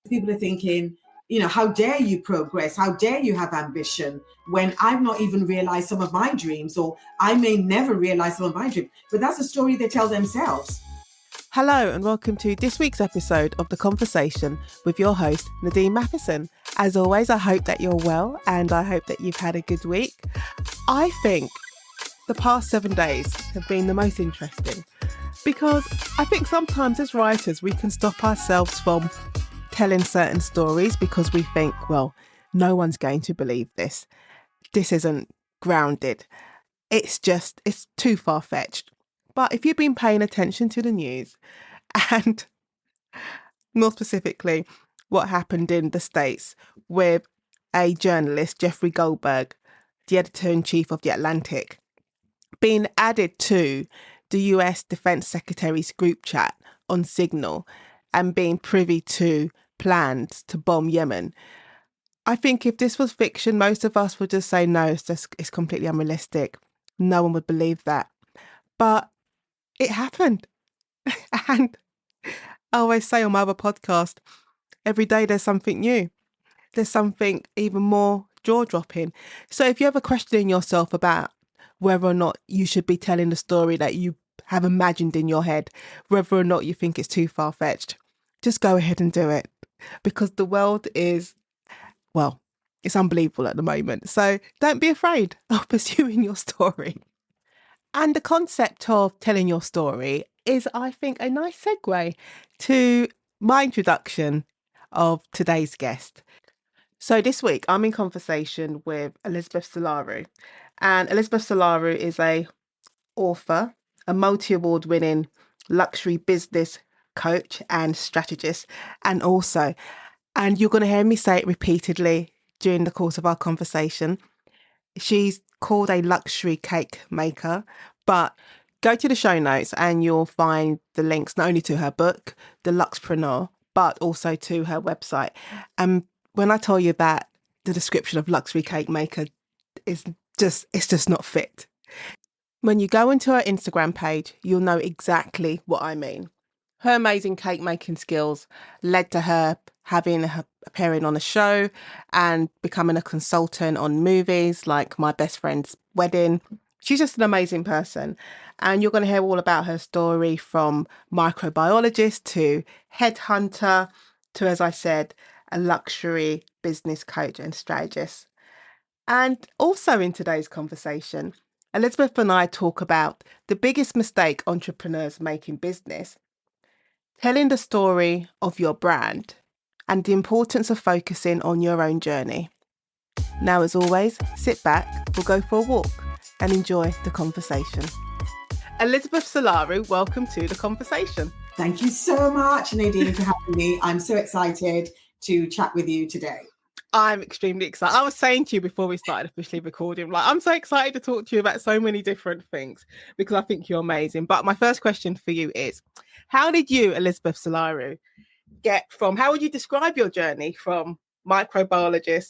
People are thinking, how dare you progress? How dare you have ambition when I've not even realized some of my dreams, or I may never realize some of my dreams. But that's a story they tell themselves. Hello and welcome to this week's episode of The Conversation with your host, Nadine Matheson. As always, I hope that you're well and I hope that you've had a good week. I think the past 7 days have been the most interesting because I think sometimes as writers we can stop ourselves from telling certain stories because we think, well, no one's going to believe this. This isn't grounded. It's too far-fetched. But if you've been paying attention to the news and more specifically what happened in the States with a journalist, Jeffrey Goldberg, the editor-in-chief of The Atlantic, being added to the US Defense Secretary's group chat on Signal and being privy to plans to bomb Yemen, I think if this was fiction, most of us would just say, no, it's completely unrealistic. No one would believe that. But it happened. And I always say on my other podcast, every day there's something new. There's something even more jaw-dropping. So if you're ever questioning yourself about whether or not you should be telling the story that you have imagined in your head, whether or not you think it's too far-fetched, just go ahead and do it. Because the world is, well, it's unbelievable at the moment. So don't be afraid of pursuing your story. And the concept of telling your story is, I think, a nice segue to my introduction of today's guest. So this week, I'm in conversation with Elizabeth Solaru. And Elizabeth Solaru is an author, a multi-award winning luxury business coach and strategist. And you're going to hear me say it repeatedly during the course of our conversation, she's called a luxury cake maker, but go to the show notes and you'll find the links not only to her book, The LUXPreneur, but also to her website. And when I tell you that the description of luxury cake maker it's just not fit. When you go into her Instagram page, you'll know exactly what I mean. Her amazing cake making skills led to her appearing on a show and becoming a consultant on movies like My Best Friend's Wedding. She's just an amazing person. And you're going to hear all about her story from microbiologist to headhunter to, as I said, a luxury business coach and strategist. And also in today's conversation, Elizabeth and I talk about the biggest mistake entrepreneurs make in business, telling the story of your brand, and the importance of focusing on your own journey. Now, as always, sit back, we'll go for a walk and enjoy the conversation. Elizabeth Solaru, welcome to The Conversation. Thank you so much, Nadine, for having me. I'm so excited to chat with you today. I'm extremely excited. I was saying to you before we started officially recording, I'm so excited to talk to you about so many different things because I think you're amazing. But my first question for you is, how did you, Elizabeth Solaru, how would you describe your journey from microbiologist,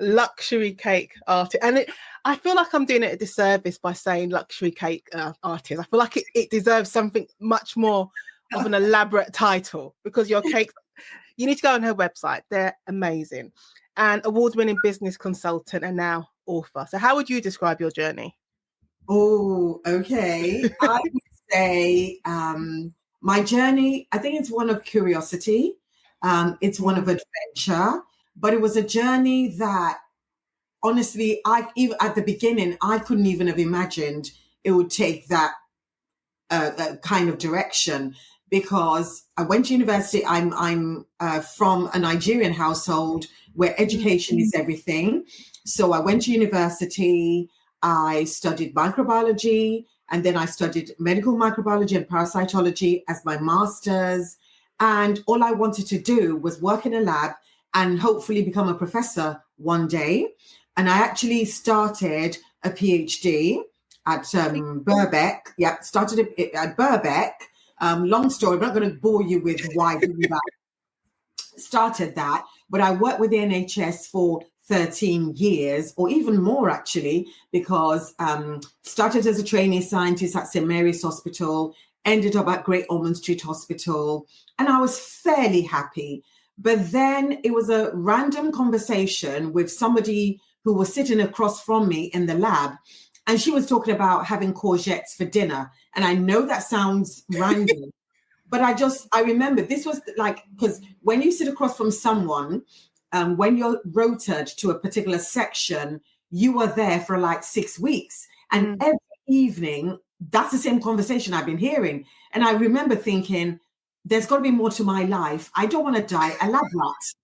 luxury cake artist? And I feel like I'm doing it a disservice by saying luxury cake artist. I feel like it deserves something much more of an elaborate title because your cake, you need to go on her website. They're amazing. And award-winning business consultant and now author. So how would you describe your journey? Oh, okay. I would say my journey, I think it's one of curiosity. It's one of adventure, but it was a journey that honestly, even at the beginning, I couldn't even have imagined it would take that kind of direction. Because I went to university. I'm from a Nigerian household where education is everything. So I went to university. I studied microbiology, and then I studied medical microbiology and parasitology as my master's. And all I wanted to do was work in a lab and hopefully become a professor one day. And I actually started a PhD at Birkbeck. Yeah, started it at Birkbeck. Long story, I'm not going to bore you with why I did that. Started that, but I worked with the NHS for 13 years or even more actually, because started as a trainee scientist at St. Mary's Hospital, ended up at Great Ormond Street Hospital, and I was fairly happy. But then it was a random conversation with somebody who was sitting across from me in the lab. And she was talking about having courgettes for dinner. And I know that sounds random, but I remember this was like, because when you sit across from someone, when you're rotated to a particular section, you are there for like 6 weeks. And every evening, that's the same conversation I've been hearing. And I remember thinking, there's got to be more to my life. I don't want to die a lab rat.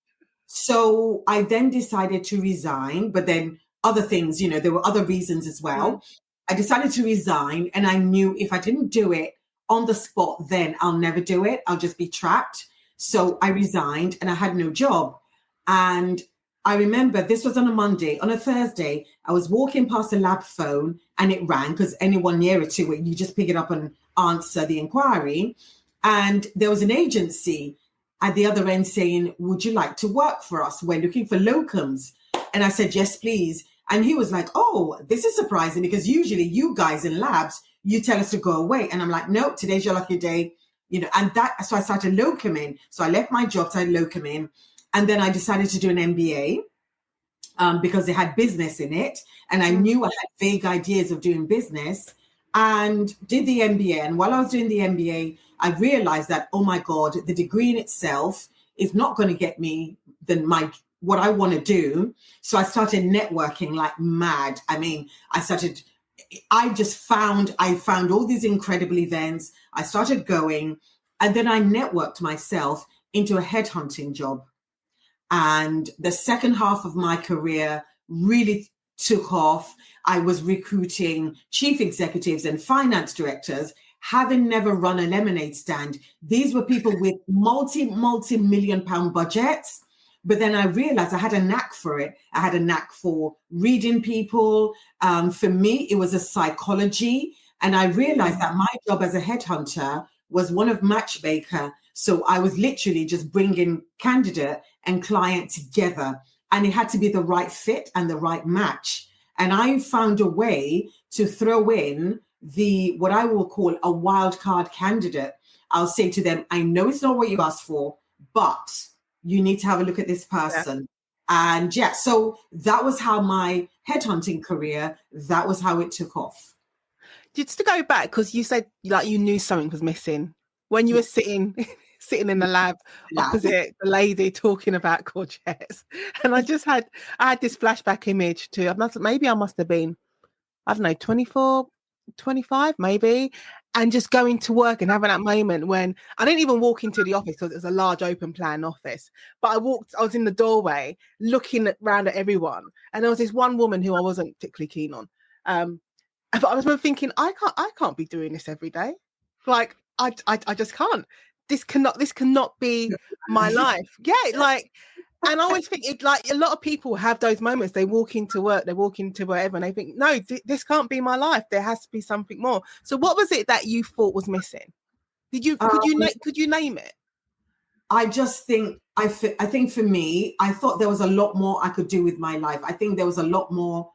So I then decided to resign, but then other things, there were other reasons as well. I decided to resign, and I knew if I didn't do it on the spot, then I'll never do it. I'll just be trapped. So I resigned and I had no job. And I remember this was on a Monday. On a Thursday, I was walking past a lab phone and it rang, because anyone nearer to it, you just pick it up and answer the inquiry. And there was an agency at the other end saying, would you like to work for us? We're looking for locums. And I said, yes, please. And he was like, oh, this is surprising, because usually you guys in labs, you tell us to go away. And I'm like, no, today's your lucky day. So I started locuming. So I left my job, started locuming. And then I decided to do an MBA because it had business in it. And I knew I had vague ideas of doing business, and did the MBA. And while I was doing the MBA, I realized that, oh my God, the degree in itself is not going to get me what I want to do. So I started networking like mad. I mean, I found all these incredible events. I started going, and then I networked myself into a headhunting job. And the second half of my career really took off. I was recruiting chief executives and finance directors, having never run a lemonade stand. These were people with multi-million pound budgets. But then I realized I had a knack for it. I had a knack for reading people. For me, it was a psychology. And I realized that my job as a headhunter was one of matchmaker. So I was literally just bringing candidate and client together. And it had to be the right fit and the right match. And I found a way to throw in what I will call a wild card candidate. I'll say to them, I know it's not what you asked for, but you need to have a look at this person. Yeah. And so that was how my headhunting career, that was how it took off. Just to go back, because you said like you knew something was missing when you were sitting in the lab opposite the lady talking about courgettes. And I had this flashback image to, maybe I must have been, I don't know, 24, 25 maybe, and just going to work and having that moment when I didn't even walk into the office because it was a large open plan office, but I was in the doorway looking around at everyone, and there was this one woman who I wasn't particularly keen on, but I was thinking, I can't be doing this every day. Like I just can't. This cannot be my life. Yeah, like, and I always think it, like, a lot of people have those moments. They walk into work, they walk into wherever, and they think, no, this can't be my life. There has to be something more. So, what was it that you thought was missing? Could you name it? I just think I think for me, I thought there was a lot more I could do with my life. I think there was a lot more.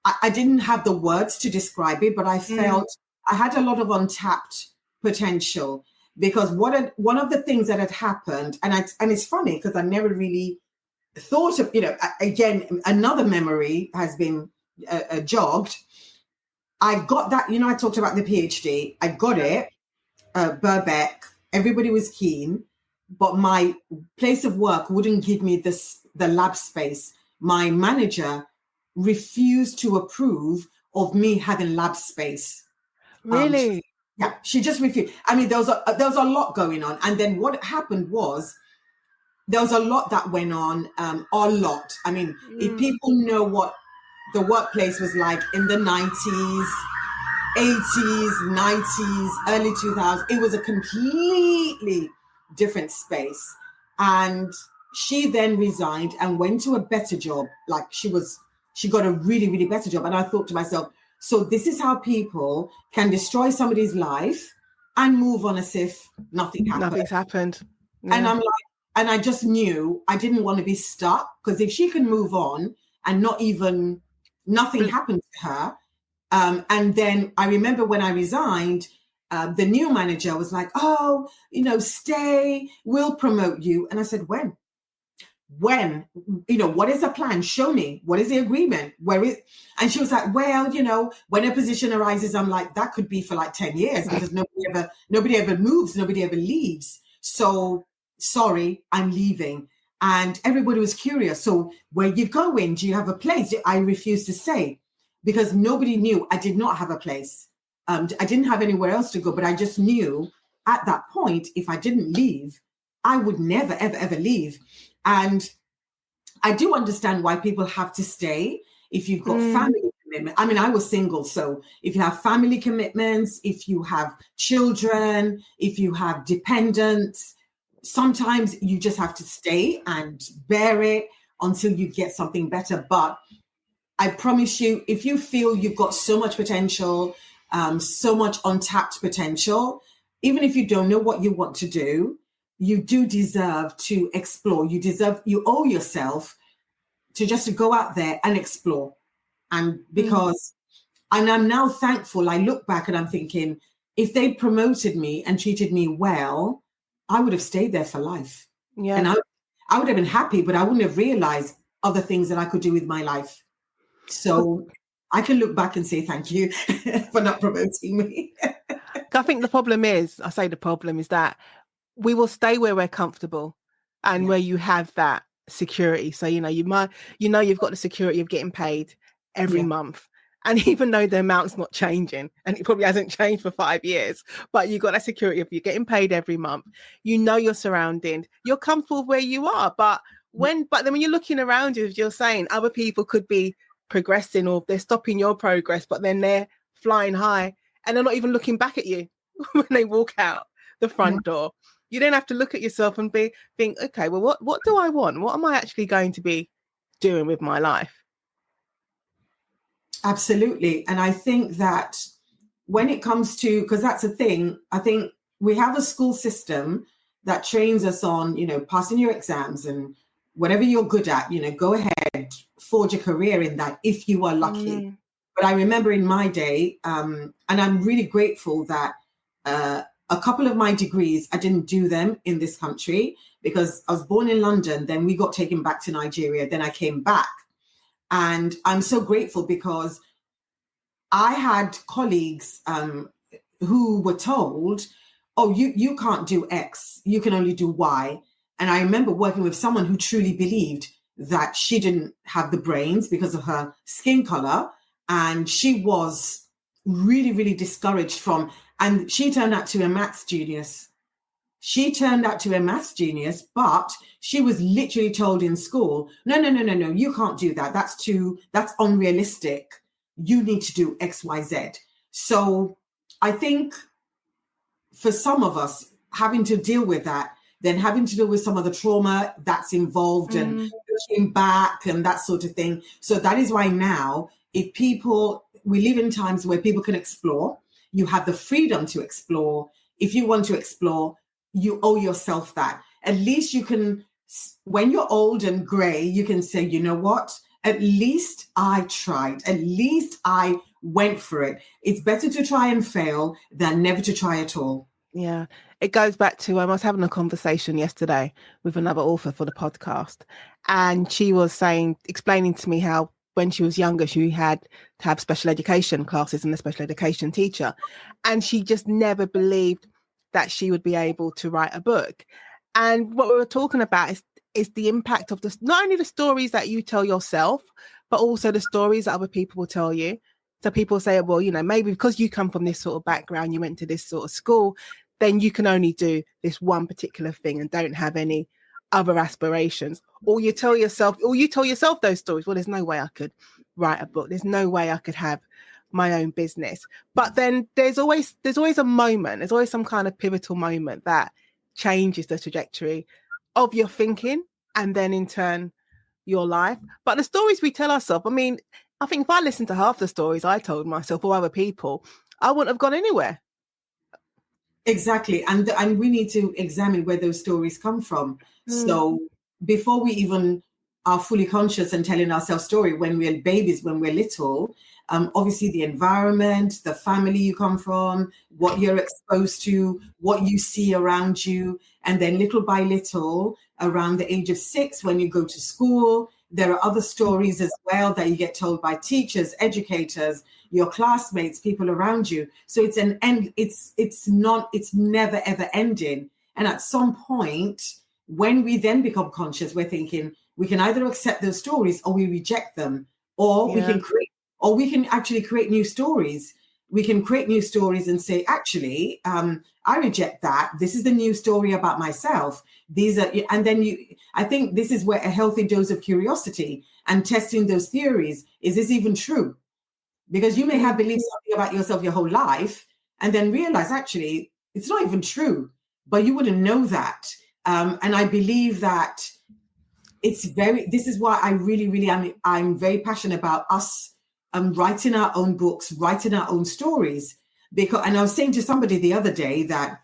I didn't have the words to describe it, but I felt I had a lot of untapped potential. Because one of the things that had happened, and it's funny because I never really thought of, again, another memory has been jogged. I got that, I talked about the PhD. I got it, Birkbeck. Everybody was keen, but my place of work wouldn't give me the lab space. My manager refused to approve of me having lab space. Really? Yeah, she just refused. I mean, there was a lot going on. And then what happened was there was a lot that went on, a lot. I mean, if people know what the workplace was like in the 90s, 80s, 90s, early 2000s, it was a completely different space. And she then resigned and went to a better job. Like she got a really, really better job. And I thought to myself, so this is how people can destroy somebody's life and move on as if nothing happened. Nothing's happened. Yeah. And I'm like, and I just knew I didn't want to be stuck, because if she can move on and nothing happened to her. And then I remember when I resigned, the new manager was like, oh, stay, we'll promote you. And I said, when? when, what is the plan? Show me. What is the agreement? And she was like, well, when a position arises, I'm like, that could be for like 10 years because nobody ever moves. Nobody ever leaves. So sorry, I'm leaving. And everybody was curious. So where you going? Do you have a place? I refused to say because nobody knew I did not have a place. I didn't have anywhere else to go, but I just knew at that point, if I didn't leave, I would never, ever, ever leave. And I do understand why people have to stay if you've got family commitment. I mean, I was single. So if you have family commitments, if you have children, if you have dependents, sometimes you just have to stay and bear it until you get something better. But I promise you, if you feel you've got so much potential, so much untapped potential, even if you don't know what you want to do, you do deserve to explore. You owe yourself to just go out there and explore. And because, and I'm now thankful, I look back and I'm thinking, if they promoted me and treated me well, I would have stayed there for life. Yeah. And I would have been happy, but I wouldn't have realized other things that I could do with my life. So I can look back and say thank you for not promoting me. I think the problem is that we will stay where we're comfortable and where you have that security. So, you've got the security of getting paid every month. And even though the amount's not changing, and it probably hasn't changed for 5 years, but you've got that security of you're getting paid every month, you're surrounded, you're comfortable where you are. But then when you're looking around you, as you're saying, other people could be progressing or they're stopping your progress, but then they're flying high and they're not even looking back at you when they walk out the front door. You then have to look at yourself and think, okay, well, what do I want? What am I actually going to be doing with my life? Absolutely. And I think that when it comes to, because that's the thing, I think we have a school system that trains us on, passing your exams and whatever you're good at, go ahead, forge a career in that if you are lucky. But I remember in my day, and I'm really grateful that a couple of my degrees, I didn't do them in this country because I was born in London. Then we got taken back to Nigeria. Then I came back. And I'm so grateful because I had colleagues who were told, oh, you can't do X, you can only do Y. And I remember working with someone who truly believed that she didn't have the brains because of her skin color. And she was really, really discouraged from, and she turned out to be a maths genius. But she was literally told in school, no, you can't do that. That's unrealistic. You need to do X, Y, Z. So I think for some of us having to deal with that, then having to deal with some of the trauma that's involved and looking back and that sort of thing. So that is why now, we live in times where people can explore. You have the freedom to explore. If you want to explore, you owe yourself that. At least you can, when you're old and gray, you can say, you know what? At least I tried. At least I went for it. It's better to try and fail than never to try at all. Yeah. It goes back to, I was having a conversation yesterday with another author for the podcast. And she was explaining to me how when she was younger, she had to have special education classes and a special education teacher. And she just never believed that she would be able to write a book. And what we were talking about is the impact of not only the stories that you tell yourself, but also the stories that other people will tell you. So people say, well, maybe because you come from this sort of background, you went to this sort of school, then you can only do this one particular thing and don't have any other aspirations. Or you tell yourself those stories. Well, there's no way I could write a book. There's no way I could have my own business. But then there's always a moment, there's always some kind of pivotal moment that changes the trajectory of your thinking and then in turn your life. But the stories we tell ourselves, I think if I listened to half the stories I told myself or other people, I wouldn't have gone anywhere. Exactly. And we need to examine where those stories come from. So before we even are fully conscious and telling ourselves story when we're babies, when we're little, obviously the environment, the family you come from, what you're exposed to, what you see around you, And then little by little, around the age of 6, when you go to school, there are other stories as well that you get told by teachers, educators, your classmates, people around you. So it's an end. It's never ever ending. And at some point, when we then become conscious, we're thinking we can either accept those stories or we reject them, or we can actually create new stories. We can create new stories and say, actually, I reject that. This is the new story about myself. And then I think this is where a healthy dose of curiosity and testing those theories, is this even true? Because you may have believed something about yourself your whole life and then realize, actually, it's not even true, but you wouldn't know that. And I believe that this is why I really I'm very passionate about us writing our own books, writing our own stories. And I was saying to somebody the other day that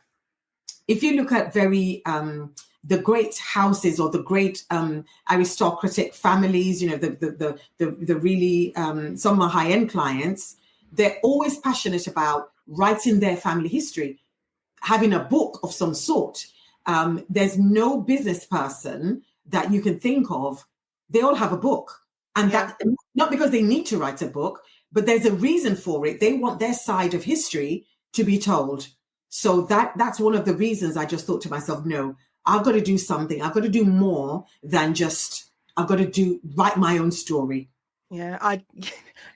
if you look at the great houses or the great aristocratic families, the really some of my high-end clients, they're always passionate about writing their family history, having a book of some sort. There's no business person that you can think of. They all have a book. And that not because they need to write a book, but there's a reason for it. They want their side of history to be told. So that's one of the reasons I just thought to myself, no, I've got to do something. I've got to do more than just, write my own story. Yeah,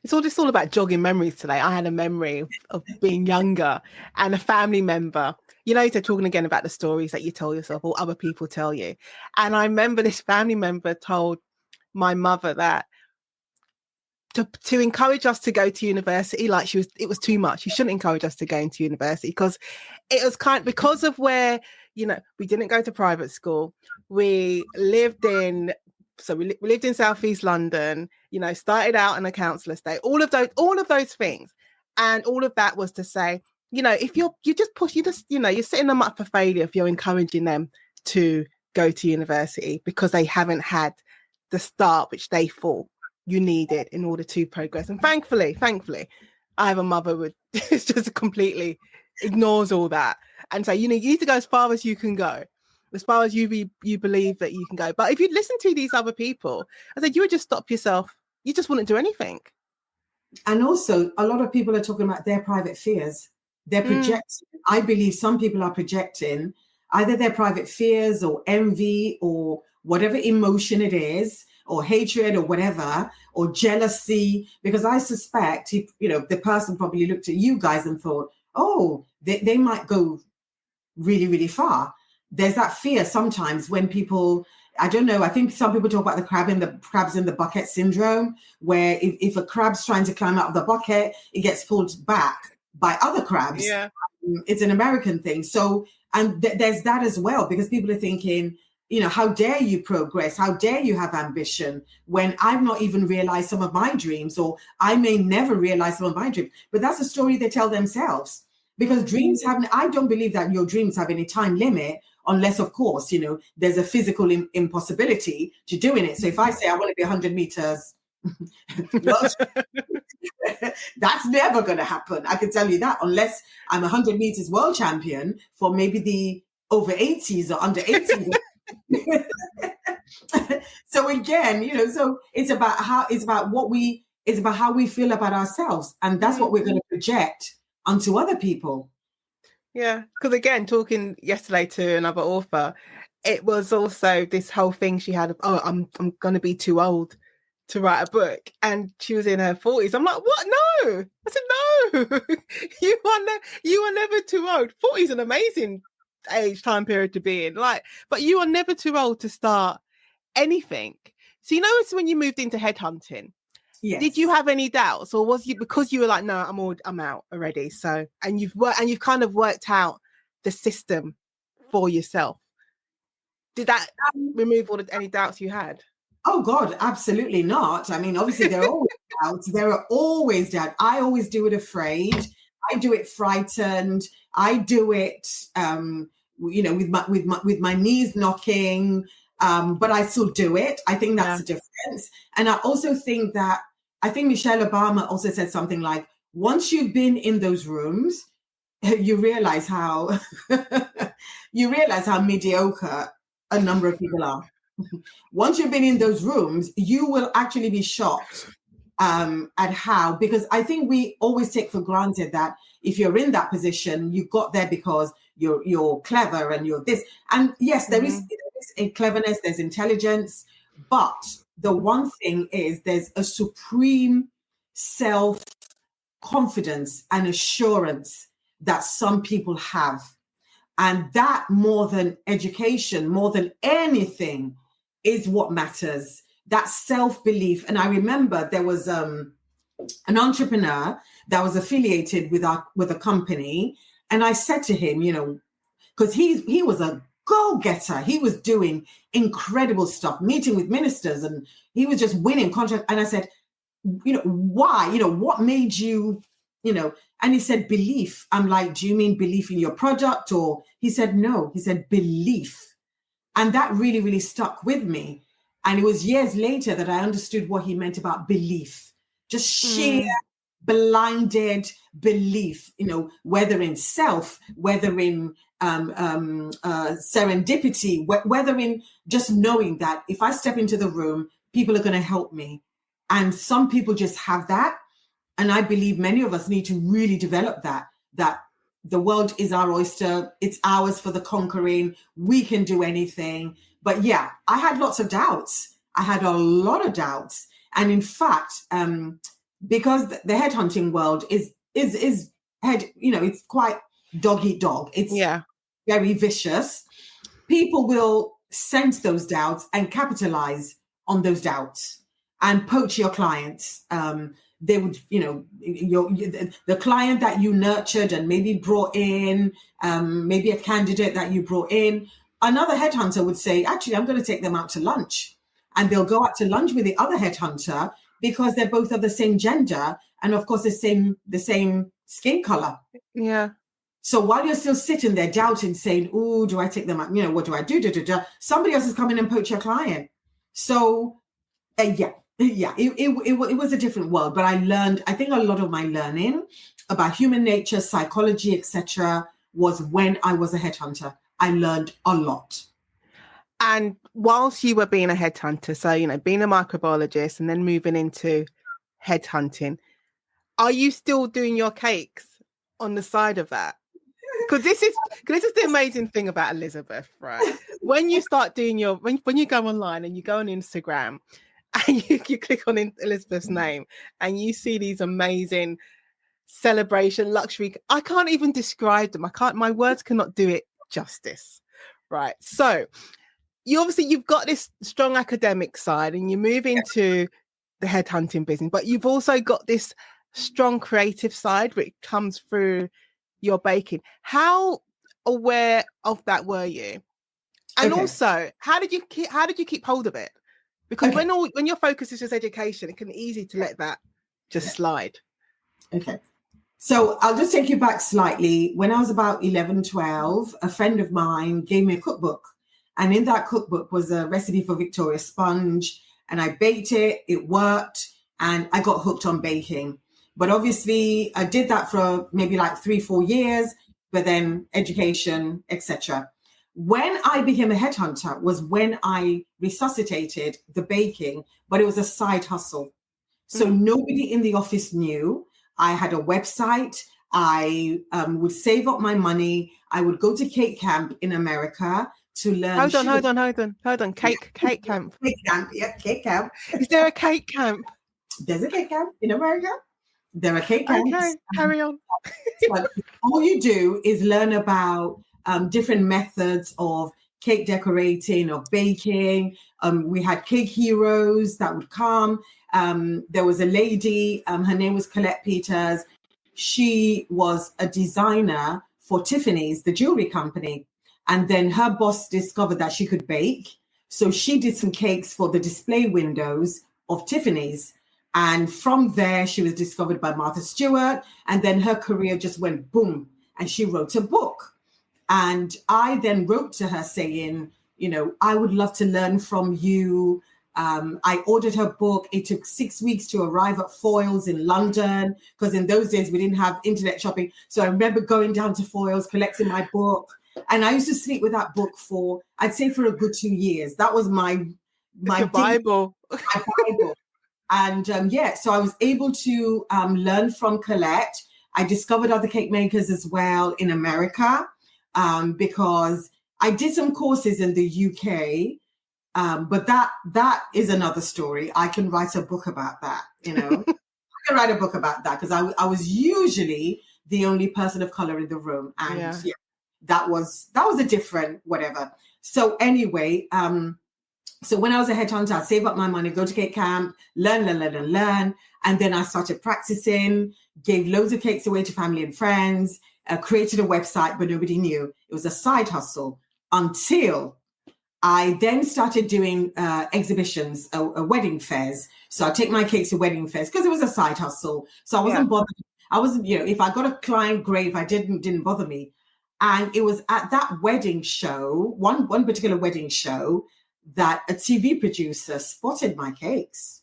it's all about jogging memories today. I had a memory of being younger and a family member. They're talking again about the stories that you tell yourself or other people tell you. And I remember this family member told my mother that to encourage us to go to university, it was too much. You shouldn't encourage us to go into university because it was because of where, we didn't go to private school. We lived in Southeast London, started out in a council estate, all of those things. And all of that was to say, if you're setting them up for failure if you're encouraging them to go to university because they haven't had the start which they thought you needed in order to progress. And thankfully, I have a mother who just completely ignores all that and say, you need to go as far as you can go, as far as you believe that you can go. But if you listen to these other people, I said, you would just stop yourself. You just wouldn't do anything. And also, a lot of people are talking about their private fears. They're projecting. I believe some people are projecting either their private fears or envy or whatever emotion it is, or hatred or whatever, or jealousy, because I suspect, the person probably looked at you guys and thought, oh, they might go really, really far. There's that fear sometimes when people, I don't know, I think some people talk about the crabs in the bucket syndrome, where if a crab's trying to climb out of the bucket, it gets pulled back by other crabs. Yeah. It's an American thing. So, and there's that as well, because people are thinking, how dare you progress? How dare you have ambition when I've not even realized some of my dreams, or I may never realize some of my dreams. But that's a story they tell themselves, because I don't believe that your dreams have any time limit, unless, of course, there's a physical impossibility to doing it. So if I say I want to be 100 meters, well, that's never going to happen. I can tell you that, unless I'm 100 meters world champion for maybe the over 80s or under 80s. So again, so it's about how we feel about ourselves, and that's what we're going to project onto other people. Yeah, because again, talking yesterday to another author, it was also this whole thing she had of, I'm going to be too old to write a book, and she was in her 40s. I'm like, what? No. I said, no. you are never too old. 40 is an amazing time period to be in, but you are never too old to start anything. So it's when you moved into headhunting, yes, did you have any doubts, or was you, because you were like, no, I'm out already, so, and you've kind of worked out the system for yourself, did that remove any doubts you had? Oh God, absolutely not. I mean, obviously there are always doubts. There are always doubts. I always do it afraid. I do it frightened. I do it, with my knees knocking. But I still do it. I think that's the difference. And I also think that, I think Michelle Obama also said something like, once you've been in those rooms, you realize how you realize how mediocre a number of people are. Once you've been in those rooms, you will actually be shocked at how, because I think we always take for granted that if you're in that position, you got there because you're clever and you're this. And yes, there is a cleverness, there's intelligence, but the one thing is there's a supreme self-confidence and assurance that some people have. And that, more than education, more than anything, is what matters. That self-belief. And I remember there was an entrepreneur that was affiliated with a company. And I said to him, because he was a go-getter. He was doing incredible stuff, meeting with ministers, and he was just winning contracts. And I said, why? What made you, and he said, belief. I'm like, do you mean belief in your product? Or he said, no, he said, belief. And that really, really stuck with me. And it was years later that I understood what he meant about belief, just sheer blinded belief, whether in self, whether in serendipity, whether in just knowing that if I step into the room, people are going to help me. And some people just have that. And I believe many of us need to really develop that the world is our oyster. It's ours for the conquering. We can do anything. But yeah, I had lots of doubts. I had a lot of doubts. And in fact, because the headhunting world is it's quite dog eat dog. It's very vicious. People will sense those doubts and capitalize on those doubts and poach your clients. They would, the client that you nurtured and maybe brought in, maybe a candidate that you brought in, another headhunter would say, actually, I'm going to take them out to lunch. And they'll go out to lunch with the other headhunter because they're both of the same gender and, of course, the same skin color. Yeah. So while you're still sitting there doubting, saying, oh, do I take them out? What do I do? Somebody else is coming and poach your client. So, it was a different world. But I think a lot of my learning about human nature, psychology, etc., was when I was a headhunter. I learned a lot. And whilst you were being a headhunter, so, being a microbiologist and then moving into headhunting, are you still doing your cakes on the side of that? Because this is the amazing thing about Elizabeth, right? When you start doing when you go online and you go on Instagram and you click on Elizabeth's name and you see these amazing celebration luxury, I can't even describe them. My words cannot do it justice, right? So you've got this strong academic side and you move into the headhunting business, but you've also got this strong creative side which comes through your baking. How aware of that were you? And also, how did you keep hold of it? Because when your focus is just education, it can be easy to let that just slide. Okay. So I'll just take you back slightly. When I was about 11, 12, a friend of mine gave me a cookbook. And in that cookbook was a recipe for Victoria sponge. And I baked it. It worked. And I got hooked on baking. But obviously, I did that for maybe like 3-4 years, but then education, etc. When I became a headhunter was when I resuscitated the baking, but it was a side hustle. So nobody in the office knew. I had a website. I would save up my money. I would go to cake camp in America to learn. Hold on. Cake camp. Cake camp. Yeah, cake camp. Is there a cake camp? There's a cake camp in America. There are cake camps. Okay, carry on. All you do is learn about different methods of cake decorating, of baking. We had cake heroes that would come. There was a lady, her name was Colette Peters. She was a designer for Tiffany's, the jewelry company. And then her boss discovered that she could bake. So she did some cakes for the display windows of Tiffany's. And from there, she was discovered by Martha Stewart. And then her career just went boom. And she wrote a book. And I then wrote to her saying, I would love to learn from you. I ordered her book. It took 6 weeks to arrive at Foyles in London, because in those days we didn't have internet shopping. So I remember going down to Foyles, collecting my book. And I used to sleep with that book for, I'd say, for a good 2 years. That was my Your Bible. My Bible. And so I was able to learn from Colette. I discovered other cake makers as well in America, because I did some courses in the UK. But that is another story. I can write a book about that, I can write a book about that, because I was usually the only person of color in the room. And that was a different whatever. So anyway, so when I was a headhunter, I'd save up my money, go to cake camp, learn. And then I started practicing, gave loads of cakes away to family and friends, created a website, but nobody knew. It was a side hustle until I then started doing exhibitions, wedding fairs. So I take my cakes to wedding fairs because it was a side hustle. So I wasn't bothered. I wasn't, if I got a client, great. If I didn't bother me. And it was at that wedding show, one particular wedding show, that a TV producer spotted my cakes.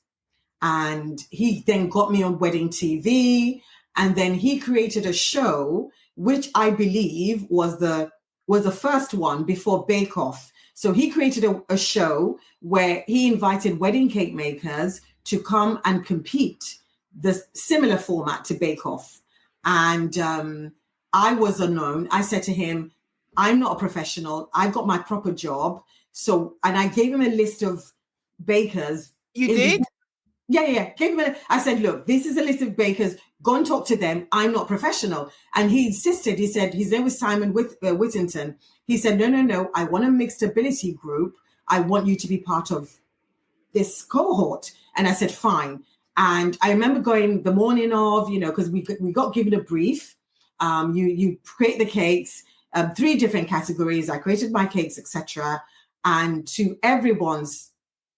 And he then got me on wedding TV. And then he created a show, which I believe was the first one before Bake Off. So he created a show where he invited wedding cake makers to come and compete, the similar format to Bake Off. And I was unknown. I said to him, I'm not a professional. I've got my proper job. So, and I gave him a list of bakers. You did? Yeah. I said, look, this is a list of bakers. Go and talk to them. I'm not professional. And he insisted. He said, his name was Simon Whittington. He said, no. I want a mixed ability group. I want you to be part of this cohort. And I said, fine. And I remember going the morning of, because we got given a brief. You create the cakes, 3 different categories. I created my cakes, etc. And to everyone's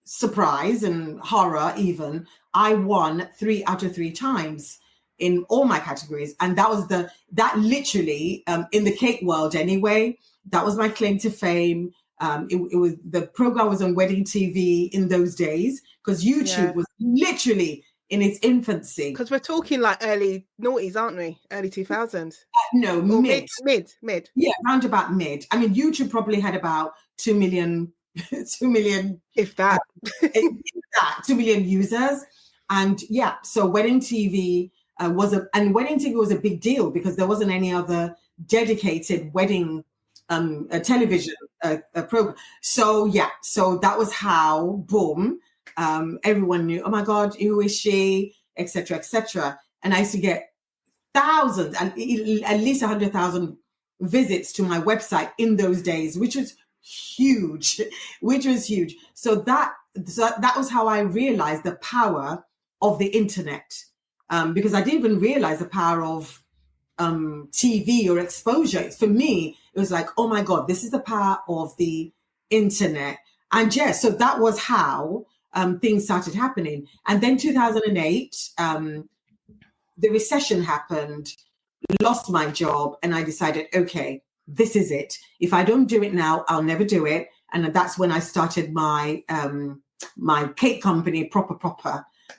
surprise and horror, even, I won 3 out of 3 times in all my categories. And that was that literally, in the cake world anyway, that was my claim to fame. It was, the program was on wedding TV in those days, because YouTube was literally in its infancy. Because we're talking like early noughties, aren't we? Early 2000s. No, or mid. Mid. Yeah, round about mid. I mean, YouTube probably had about 2 million, if that, 2 million users. And so wedding TV wedding TV was a big deal, because there wasn't any other dedicated wedding television program. So that was how, boom, everyone knew, oh my God, who is she, etc., etc. And I used to get thousands, and at least 100,000 visits to my website in those days, which was huge. So that was how I realized the power of the internet, because I didn't even realize the power of TV or exposure. For me, it was like, oh my God, this is the power of the internet. And so that was how things started happening. And then 2008, the recession happened, lost my job, and I decided, okay, this is it. If I don't do it now, I'll never do it. And that's when I started my my cake company, proper.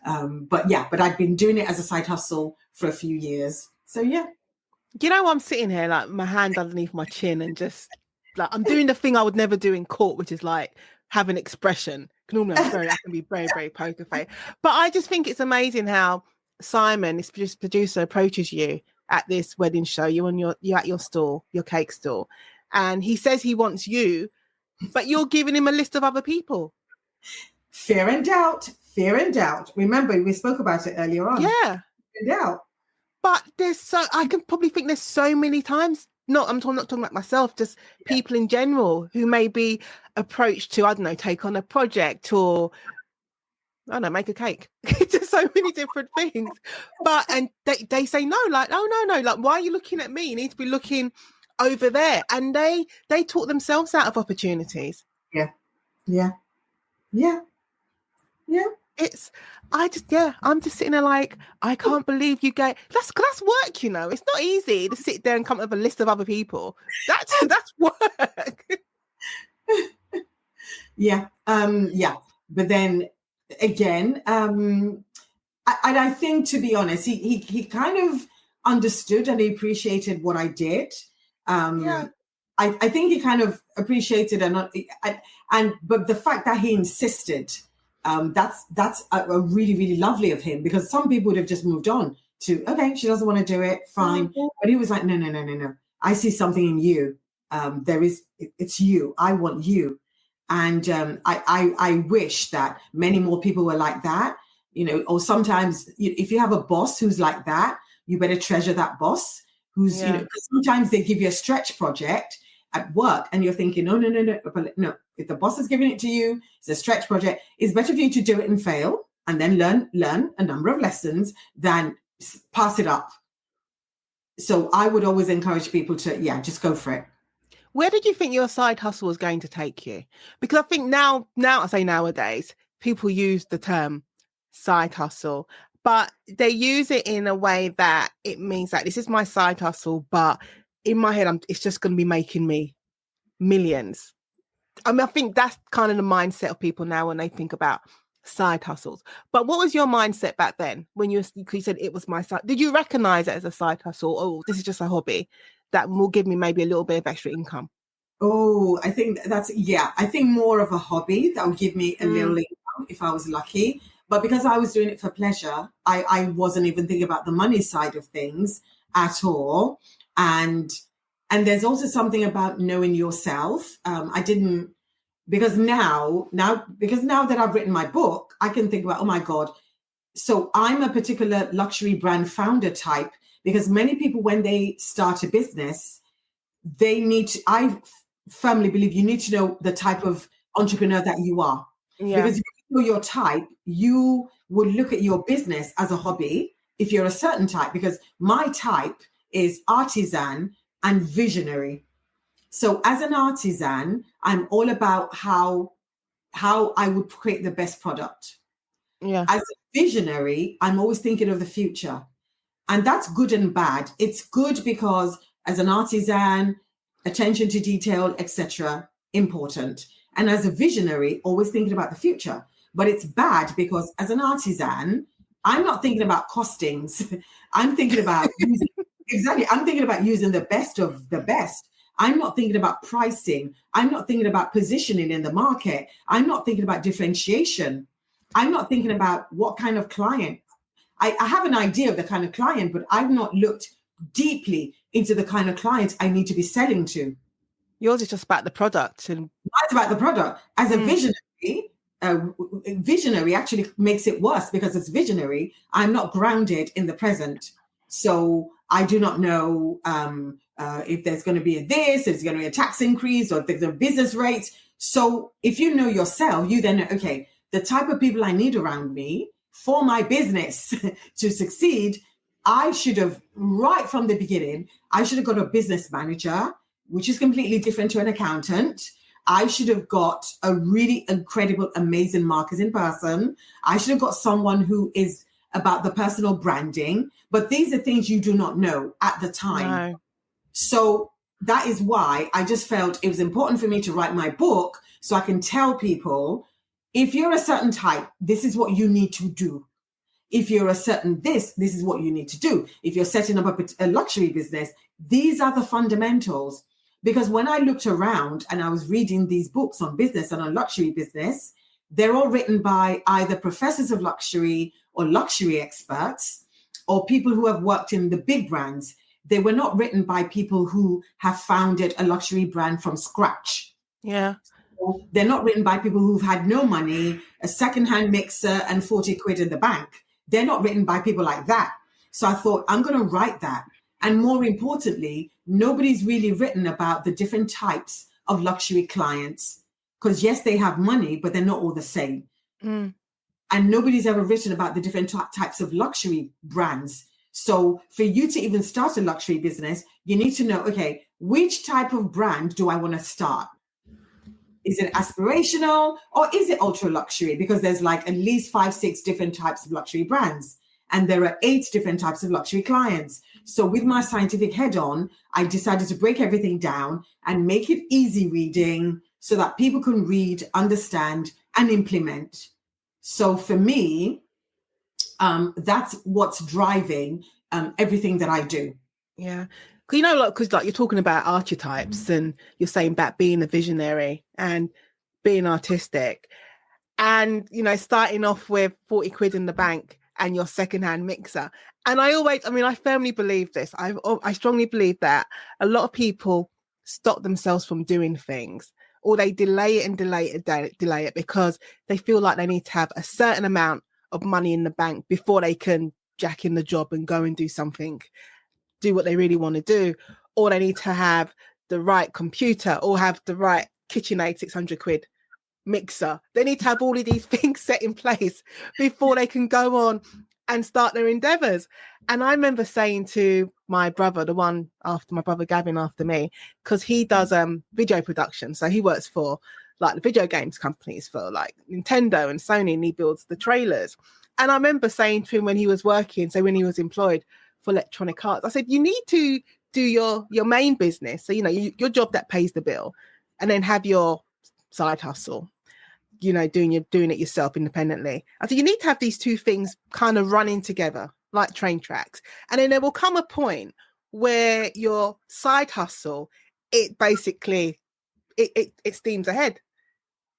But I'd been doing it as a side hustle for a few years. So I'm sitting here like my hand underneath my chin and just like I'm doing the thing I would never do in court, which is like have an expression. Normally I can be very, very poker face. But I just think it's amazing how Simon, this producer, approaches you at this wedding show. You're at your store, your cake store, and he says he wants you, but you're giving him a list of other people. Fear and doubt. Remember, we spoke about it earlier on. Yeah. Fear and doubt. But I can probably think there's so many times, I'm not talking about myself, just people in general who may be approached to, I don't know, take on a project or, I don't know, make a cake. Just so many different things. And they say no, like, oh, no, like, why are you looking at me? You need to be looking over there. And they talk themselves out of opportunities. Yeah. I'm just sitting there like, I can't believe you get that's work, it's not easy to sit there and come up with a list of other people. That's work. But then again, I think, to be honest, he kind of understood and he appreciated what I did. I think he kind of appreciated but the fact that he insisted, that's a really, really lovely of him, because some people would have just moved on to, okay, she doesn't want to do it, fine. But he was like, no. I see something in you. It's you. I want you. And I wish that many more people were like that, or sometimes if you have a boss who's like that, you better treasure that boss who's, 'cause sometimes they give you a stretch project at work and you're thinking, no. But no, if the boss is giving it to you, it's a stretch project. It's better for you to do it and fail and then learn a number of lessons than pass it up. So I would always encourage people to, just go for it. Where did you think your side hustle was going to take you? Because I think now I say nowadays, people use the term side hustle, but they use it in a way that it means that this is my side hustle, but in my head, it's just going to be making me millions. I mean, I think that's kind of the mindset of people now when they think about side hustles. But what was your mindset back then when you said it was my side? Did you recognize it as a side hustle? Oh, this is just a hobby that will give me maybe a little bit of extra income? Oh, I think I think more of a hobby that would give me a little income if I was lucky. But because I was doing it for pleasure, I wasn't even thinking about the money side of things at all. And there's also something about knowing yourself. I didn't, because now that I've written my book, I can think about, oh my God. So I'm a particular luxury brand founder type, because many people, when they start a business, I firmly believe you need to know the type of entrepreneur that you are. Yeah. Because if you know your type, you would look at your business as a hobby if you're a certain type, because my type is artisan and visionary. So as an artisan, I'm all about how I would create the best product. Yeah. As a visionary, I'm always thinking of the future. And that's good and bad. It's good because as an artisan, attention to detail, etc., important. And as a visionary, always thinking about the future. But it's bad because as an artisan, I'm not thinking about costings. I'm thinking about I'm thinking about using the best of the best. I'm not thinking about pricing. I'm not thinking about positioning in the market. I'm not thinking about differentiation. I'm not thinking about what kind of client. I have an idea of the kind of client, but I've not looked deeply into the kind of client I need to be selling to. Yours is just about the product. And it's about the product. As a visionary actually makes it worse, because as visionary, I'm not grounded in the present. So I do not know if there's going to be if there's going to be a tax increase, or if there's a business rate. So if you know yourself, you then know, okay, the type of people I need around me for my business to succeed, I should have, right from the beginning, I should have got a business manager, which is completely different to an accountant. I should have got a really incredible, amazing marketing person. I should have got someone who is about the personal branding. But these are things you do not know at the time. No. So that is why I just felt it was important for me to write my book, so I can tell people, if you're a certain type, this is what you need to do. If you're a certain this is what you need to do. If you're setting up a luxury business, these are the fundamentals. Because when I looked around and I was reading these books on business and on luxury business, they're all written by either professors of luxury or luxury experts, or people who have worked in the big brands. They were not written by people who have founded a luxury brand from scratch. Yeah. So they're not written by people who've had no money, a secondhand mixer and 40 quid in the bank. They're not written by people like that. So I thought, I'm going to write that. And more importantly, nobody's really written about the different types of luxury clients. Because yes, they have money, but they're not all the same. And nobody's ever written about the different types of luxury brands. So for you to even start a luxury business, you need to know, okay, which type of brand do I want to start? Is it aspirational or is it ultra luxury? Because there's like at least 5-6 different types of luxury brands. And there are 8 different types of luxury clients. So with my scientific head on, I decided to break everything down and make it easy reading so that people can read, understand, and implement. So for me, that's what's driving everything that I do. Yeah. you know, like, because like you're talking about archetypes and you're saying about being a visionary and being artistic, and you know, starting off with 40 quid in the bank and your secondhand mixer. And I firmly believe this. I strongly believe that a lot of people stop themselves from doing things, or they delay it and delay it because they feel like they need to have a certain amount of money in the bank before they can jack in the job and go and do what they really want to do, or they need to have the right computer or have the right KitchenAid 600 quid mixer. They need to have all of these things set in place before they can go on and start their endeavors. And I remember saying to my brother, the one after my brother Gavin after me, because he does video production, so he works for like the video games companies for like Nintendo and Sony, and he builds the trailers. And I remember saying to him when he was working, so when he was employed for Electronic Arts, I said, you need to do your main business, so you know, your job that pays the bill, and then have your side hustle, you know, doing it yourself independently. I think you need to have these two things kind of running together like train tracks. And then there will come a point where your side hustle, it basically it steams ahead,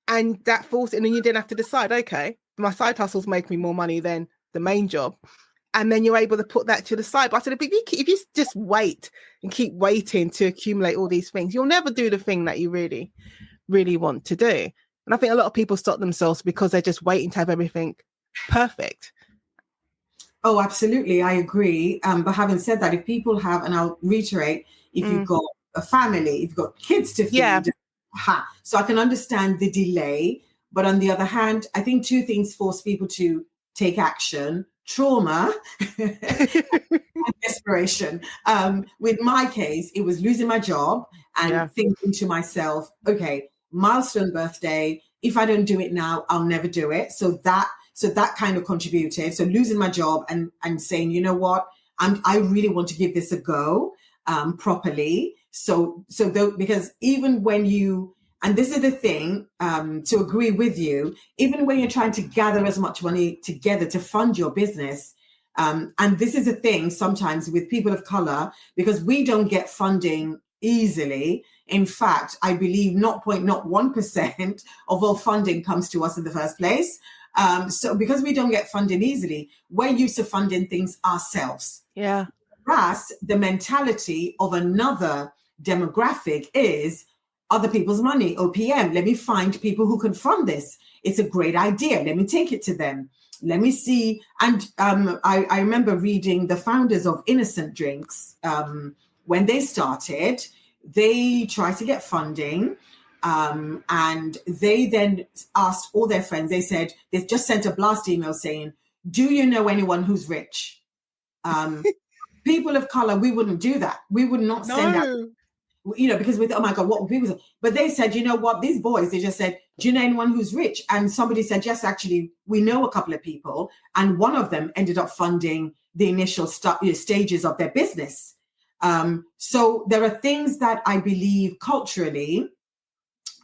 and that falls, and then you then have to decide, okay, my side hustles make me more money than the main job, and then you're able to put that to the side. But I said, if you just wait and keep waiting to accumulate all these things, you'll never do the thing that you really, really want to do. And I think a lot of people stop themselves because they're just waiting to have everything perfect. Oh, absolutely. I agree. But having said that, if people have, and I'll reiterate, if you've got a family, if you've got kids to feed, so I can understand the delay. But on the other hand, I think two things force people to take action: trauma and desperation. With my case, it was losing my job and thinking to myself, okay, milestone birthday, if I don't do it now, I'll never do it. So that kind of contributed. So losing my job and saying, you know what, I really want to give this a go properly. Because even when you, and this is the thing, to agree with you, even when you're trying to gather as much money together to fund your business, and this is a thing sometimes with people of color, because we don't get funding easily. In fact, I believe 0.01% of all funding comes to us in the first place. So because we don't get funding easily, we're used to funding things ourselves. Yeah. Whereas the mentality of another demographic is other people's money, OPM. Let me find people who can fund this. It's a great idea. Let me take it to them. Let me see. And I remember reading the founders of Innocent Drinks. When they started, they tried to get funding, and they then asked all their friends. They said, they just sent a blast email saying, do you know anyone who's rich? People of color, we wouldn't do that. We would not send out, you know, because we thought, oh my God, what would people say? But they said, you know what, these boys, they just said, do you know anyone who's rich? And somebody said, yes, actually, we know a couple of people. And one of them ended up funding the initial stages of their business. So there are things that I believe culturally,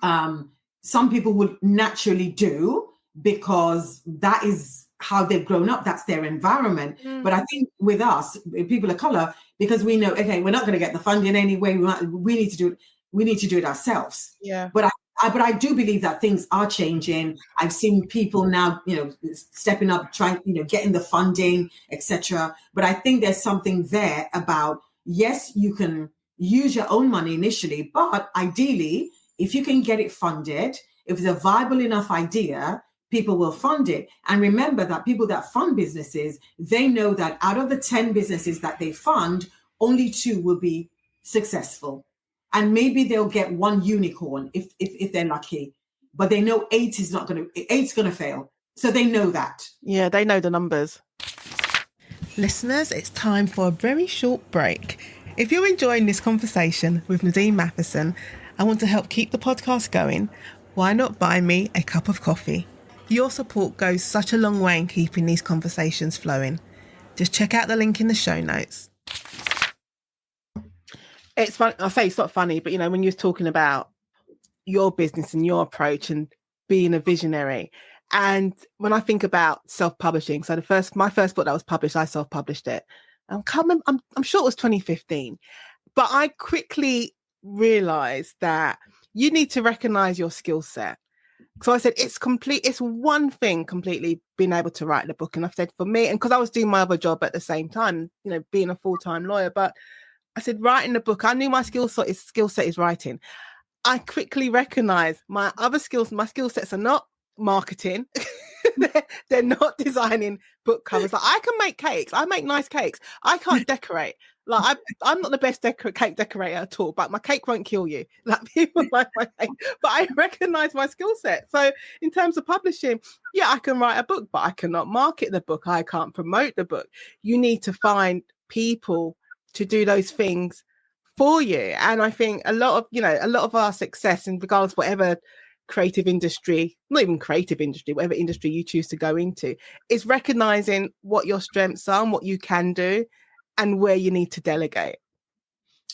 some people would naturally do because that is how they've grown up. That's their environment. But I think with us, people of color, because we know, okay, we're not going to get the funding anyway. We need to do it ourselves. Yeah. But I do believe that things are changing. I've seen people now, you know, stepping up, trying, you know, getting the funding, etc. But I think there's something there about, yes, you can use your own money initially, but ideally, if you can get it funded, if it's a viable enough idea, people will fund it. And remember that people that fund businesses, they know that out of the 10 businesses that they fund, only 2 will be successful. And maybe they'll get 1 unicorn if they're lucky. But they know 8's going to fail. So they know that. Yeah, they know the numbers. Listeners, it's time for a very short break. If you're enjoying this conversation with Nadine Matheson and want to help keep the podcast going, why not buy me a cup of coffee? Your support goes such a long way in keeping these conversations flowing. Just check out the link in the show notes. It's fun. I say it's not funny, but you know, when you're talking about your business and your approach and being a visionary, and when I think about self-publishing, so my first book that was published, I self-published it. I'm sure it was 2015. But I quickly realized that you need to recognize your skill set. So I said, it's one thing completely being able to write the book. And I've said for me, and because I was doing my other job at the same time, being a full-time lawyer, but I said, writing the book, I knew my skill set is writing. I quickly recognized my skill sets are not marketing. they're not designing book covers. Like, I can make cakes. I make nice cakes. I can't decorate. Like, I'm not the best cake decorator at all, but my cake won't kill you. Like, people like my cake. But I recognize my skill set. So in terms of publishing, yeah, I can write a book, but I cannot market the book. I can't promote the book. You need to find people to do those things for you. And I think a lot of our success, in regardless of whatever creative industry, not even creative industry, whatever industry you choose to go into, is recognizing what your strengths are and what you can do and where you need to delegate.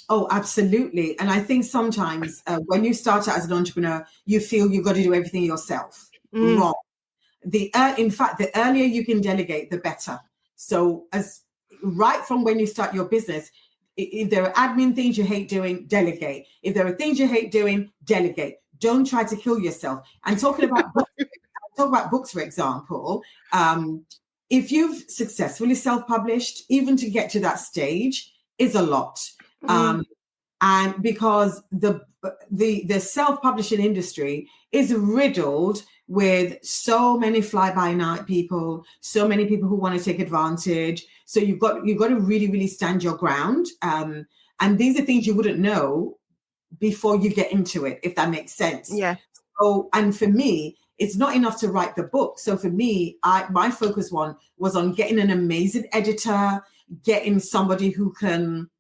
Oh, absolutely. And I think sometimes when you start out as an entrepreneur, you feel you've got to do everything yourself. Wrong. In fact, the earlier you can delegate, the better. So as right from when you start your business, if there are admin things you hate doing, delegate. If there are things you hate doing, delegate. Don't try to kill yourself. And talking about books, for example, if you've successfully self-published, even to get to that stage is a lot. And because the self-publishing industry is riddled with so many fly-by-night people, so many people who want to take advantage. So you've got to really, really stand your ground. And these are things you wouldn't know before you get into it, if that makes sense. Yeah. So, and for me, it's not enough to write the book. So for me, my focus was on getting an amazing editor, getting somebody who can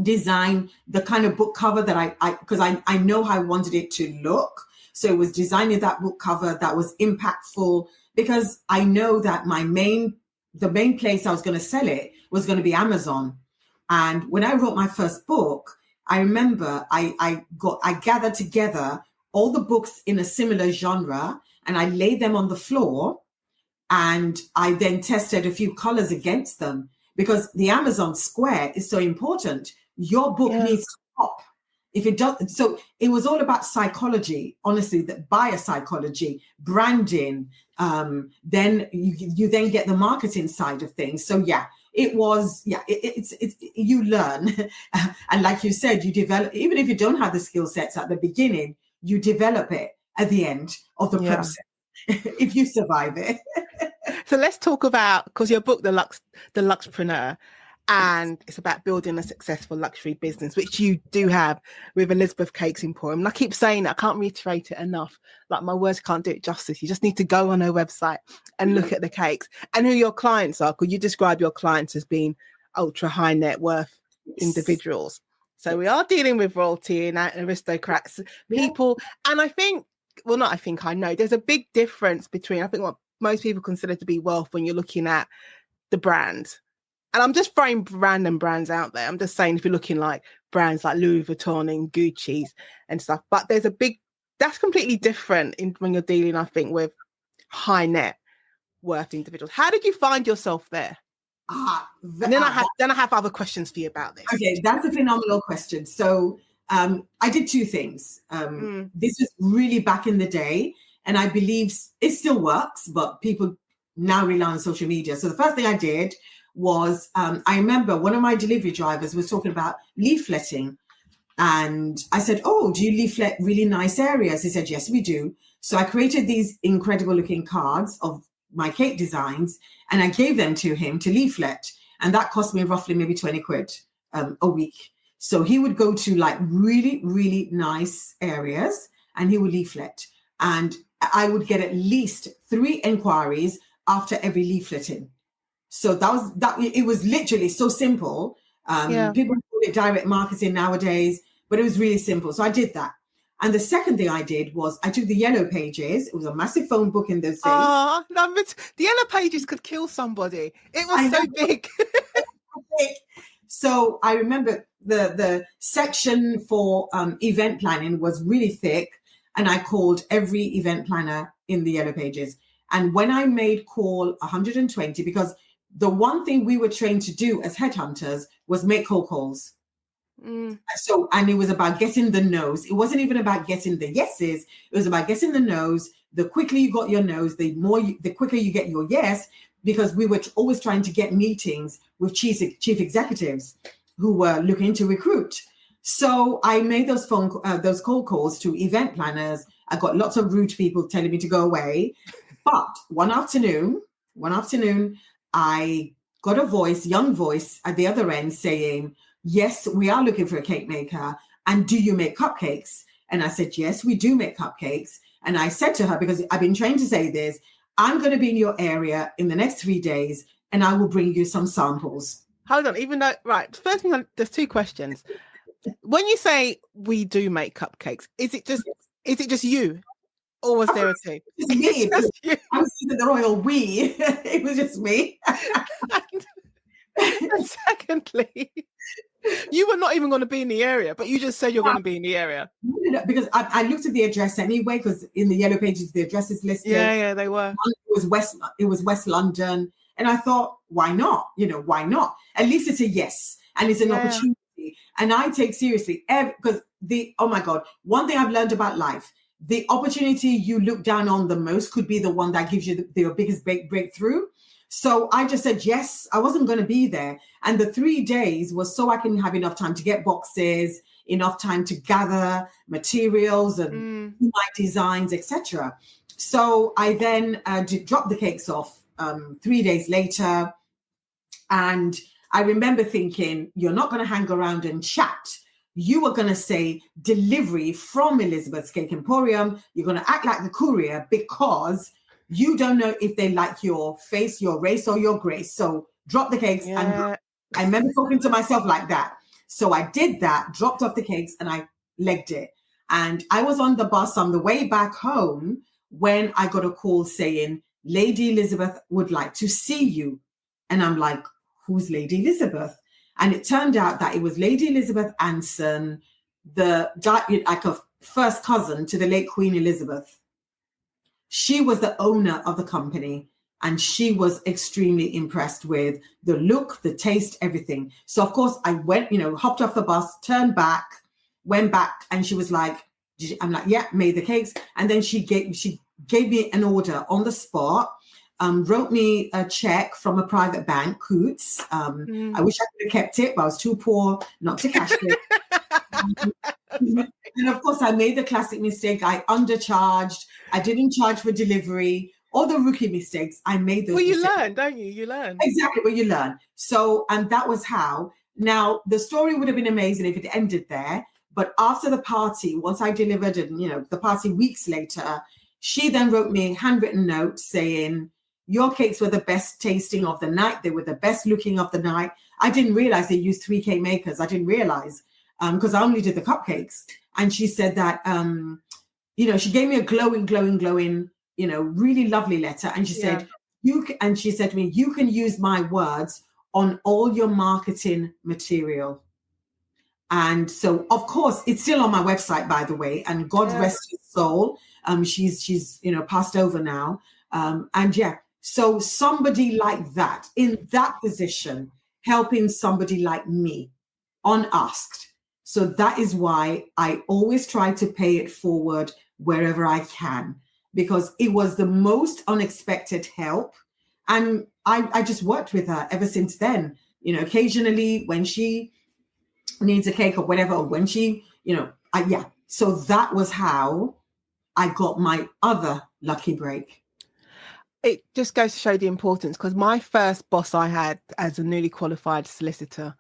design the kind of book cover that because I know how I wanted it to look. So it was designing that book cover that was impactful, because I know that the main place I was going to sell it was going to be Amazon. And when I wrote my first book, I remember I gathered together all the books in a similar genre and I laid them on the floor, and I then tested a few colors against them, because the Amazon square is so important. Your book needs to pop. If it does, so it was all about psychology, honestly, that buyer psychology, branding. Then you then get the marketing side of things. So it's you learn, and like you said, you develop. Even if you don't have the skill sets at the beginning, you develop it at the end of the process. If you survive it. So let's talk about, because your book, the LUXPreneur, and it's about building a successful luxury business, which you do have with Elizabeth Cakes Emporium. And I keep saying that, I can't reiterate it enough. Like, my words can't do it justice. You just need to go on her website and look at the cakes and who your clients are. Could you describe your clients as being ultra high net worth individuals? So we are dealing with royalty and aristocrats, people. And I know there's a big difference between, I think, what most people consider to be wealth when you're looking at the brand. And I'm just throwing random brands out there. I'm just saying, if you're looking like brands like Louis Vuitton and Gucci's and stuff, but that's completely different when you're dealing, I think, with high net worth individuals. How did you find yourself there? And then I have other questions for you about this. Okay, that's a phenomenal question. So I did two things. This was really back in the day, and I believe it still works, but people now rely on social media. So the first thing I did was, I remember one of my delivery drivers was talking about leafletting. And I said, "Oh, do you leaflet really nice areas?" He said, "Yes, we do." So I created these incredible looking cards of my cake designs, and I gave them to him to leaflet. And that cost me roughly maybe 20 quid a week. So he would go to like really, really nice areas and he would leaflet. And I would get at least 3 inquiries after every leafleting. So it was literally so simple. People call it direct marketing nowadays, but it was really simple. So I did that. And the second thing I did was I took the Yellow Pages. It was a massive phone book in those days. The Yellow Pages could kill somebody. It was so big. So I remember the section for event planning was really thick. And I called every event planner in the Yellow Pages. And when I made call 120, because the one thing we were trained to do as headhunters was make cold calls. So, and it was about getting the no's. It wasn't even about getting the yeses. It was about getting the no's. The quicker you got your no's, the quicker you get your yes, because we were always trying to get meetings with chief executives who were looking to recruit. So I made those cold calls to event planners. I got lots of rude people telling me to go away. But one afternoon, I got a young voice at the other end saying, yes, we are looking for a cake maker. And do you make cupcakes? And I said, yes, we do make cupcakes. And I said to her, because I've been trained to say this, I'm going to be in your area in the next 3 days, and I will bring you some samples. Hold on, right. First thing, there's 2 questions. When you say we do make cupcakes, is it just you? Or was there a team? It's just me. I was using the royal we. It was just me. And secondly, you were not even going to be in the area, but you just said you're going to be in the area. Because I looked at the address anyway, because in the yellow pages, the address is listed. Yeah, they were. It was West London. And I thought, why not? Why not? At least it's a yes. And it's an opportunity. And I take seriously, because oh my God, one thing I've learned about life, the opportunity you look down on the most could be the one that gives you your biggest breakthrough. So I just said, yes, I wasn't going to be there. And the 3 days was so I can have enough time to get boxes, enough time to gather materials and do my designs, etc. So I then dropped the cakes off 3 days later. And I remember thinking, you're not going to hang around and chat. You are going to say delivery from Elizabeth's Cake Emporium. You're going to act like the courier and you don't know if they like your face, your race, or your grace. So drop the cakes. And I remember talking to myself like that. So I did that, dropped off the cakes, and I legged it. And I was on the bus on the way back home when I got a call saying, Lady Elizabeth would like to see you. And I'm like, who's Lady Elizabeth? And it turned out that it was Lady Elizabeth Anson, like a first cousin to the late Queen Elizabeth. She was the owner of the company, and she was extremely impressed with the look, the taste, everything. So, of course, I went, hopped off the bus, turned back, went back, and she was like, I'm like, yeah, made the cakes. And then she gave me an order on the spot, wrote me a check from a private bank, Coots. I wish I could have kept it, but I was too poor not to cash it. And of course, I made the classic mistake. I undercharged. I didn't charge for delivery. All the rookie mistakes, I made those mistakes. You learn, don't you? You learn. Exactly, what you learn. So, and that was how. Now, the story would have been amazing if it ended there. But after the party, once I delivered and, the party weeks later, she then wrote me a handwritten note saying, your cakes were the best tasting of the night. They were the best looking of the night. I didn't realize they used 3 cake makers. I didn't realize because I only did the cupcakes. And she said that, she gave me a glowing, really lovely letter. And she said, she said to me, you can use my words on all your marketing material. And so, of course, it's still on my website, by the way, and God rest his soul. She's passed over now. So somebody like that, in that position, helping somebody like me, unasked. So that is why I always try to pay it forward wherever I can, because it was the most unexpected help. And I just worked with her ever since then. Occasionally when she needs a cake or whatever, or when she, So that was how I got my other lucky break. It just goes to show the importance, because my first boss I had as a newly qualified solicitor,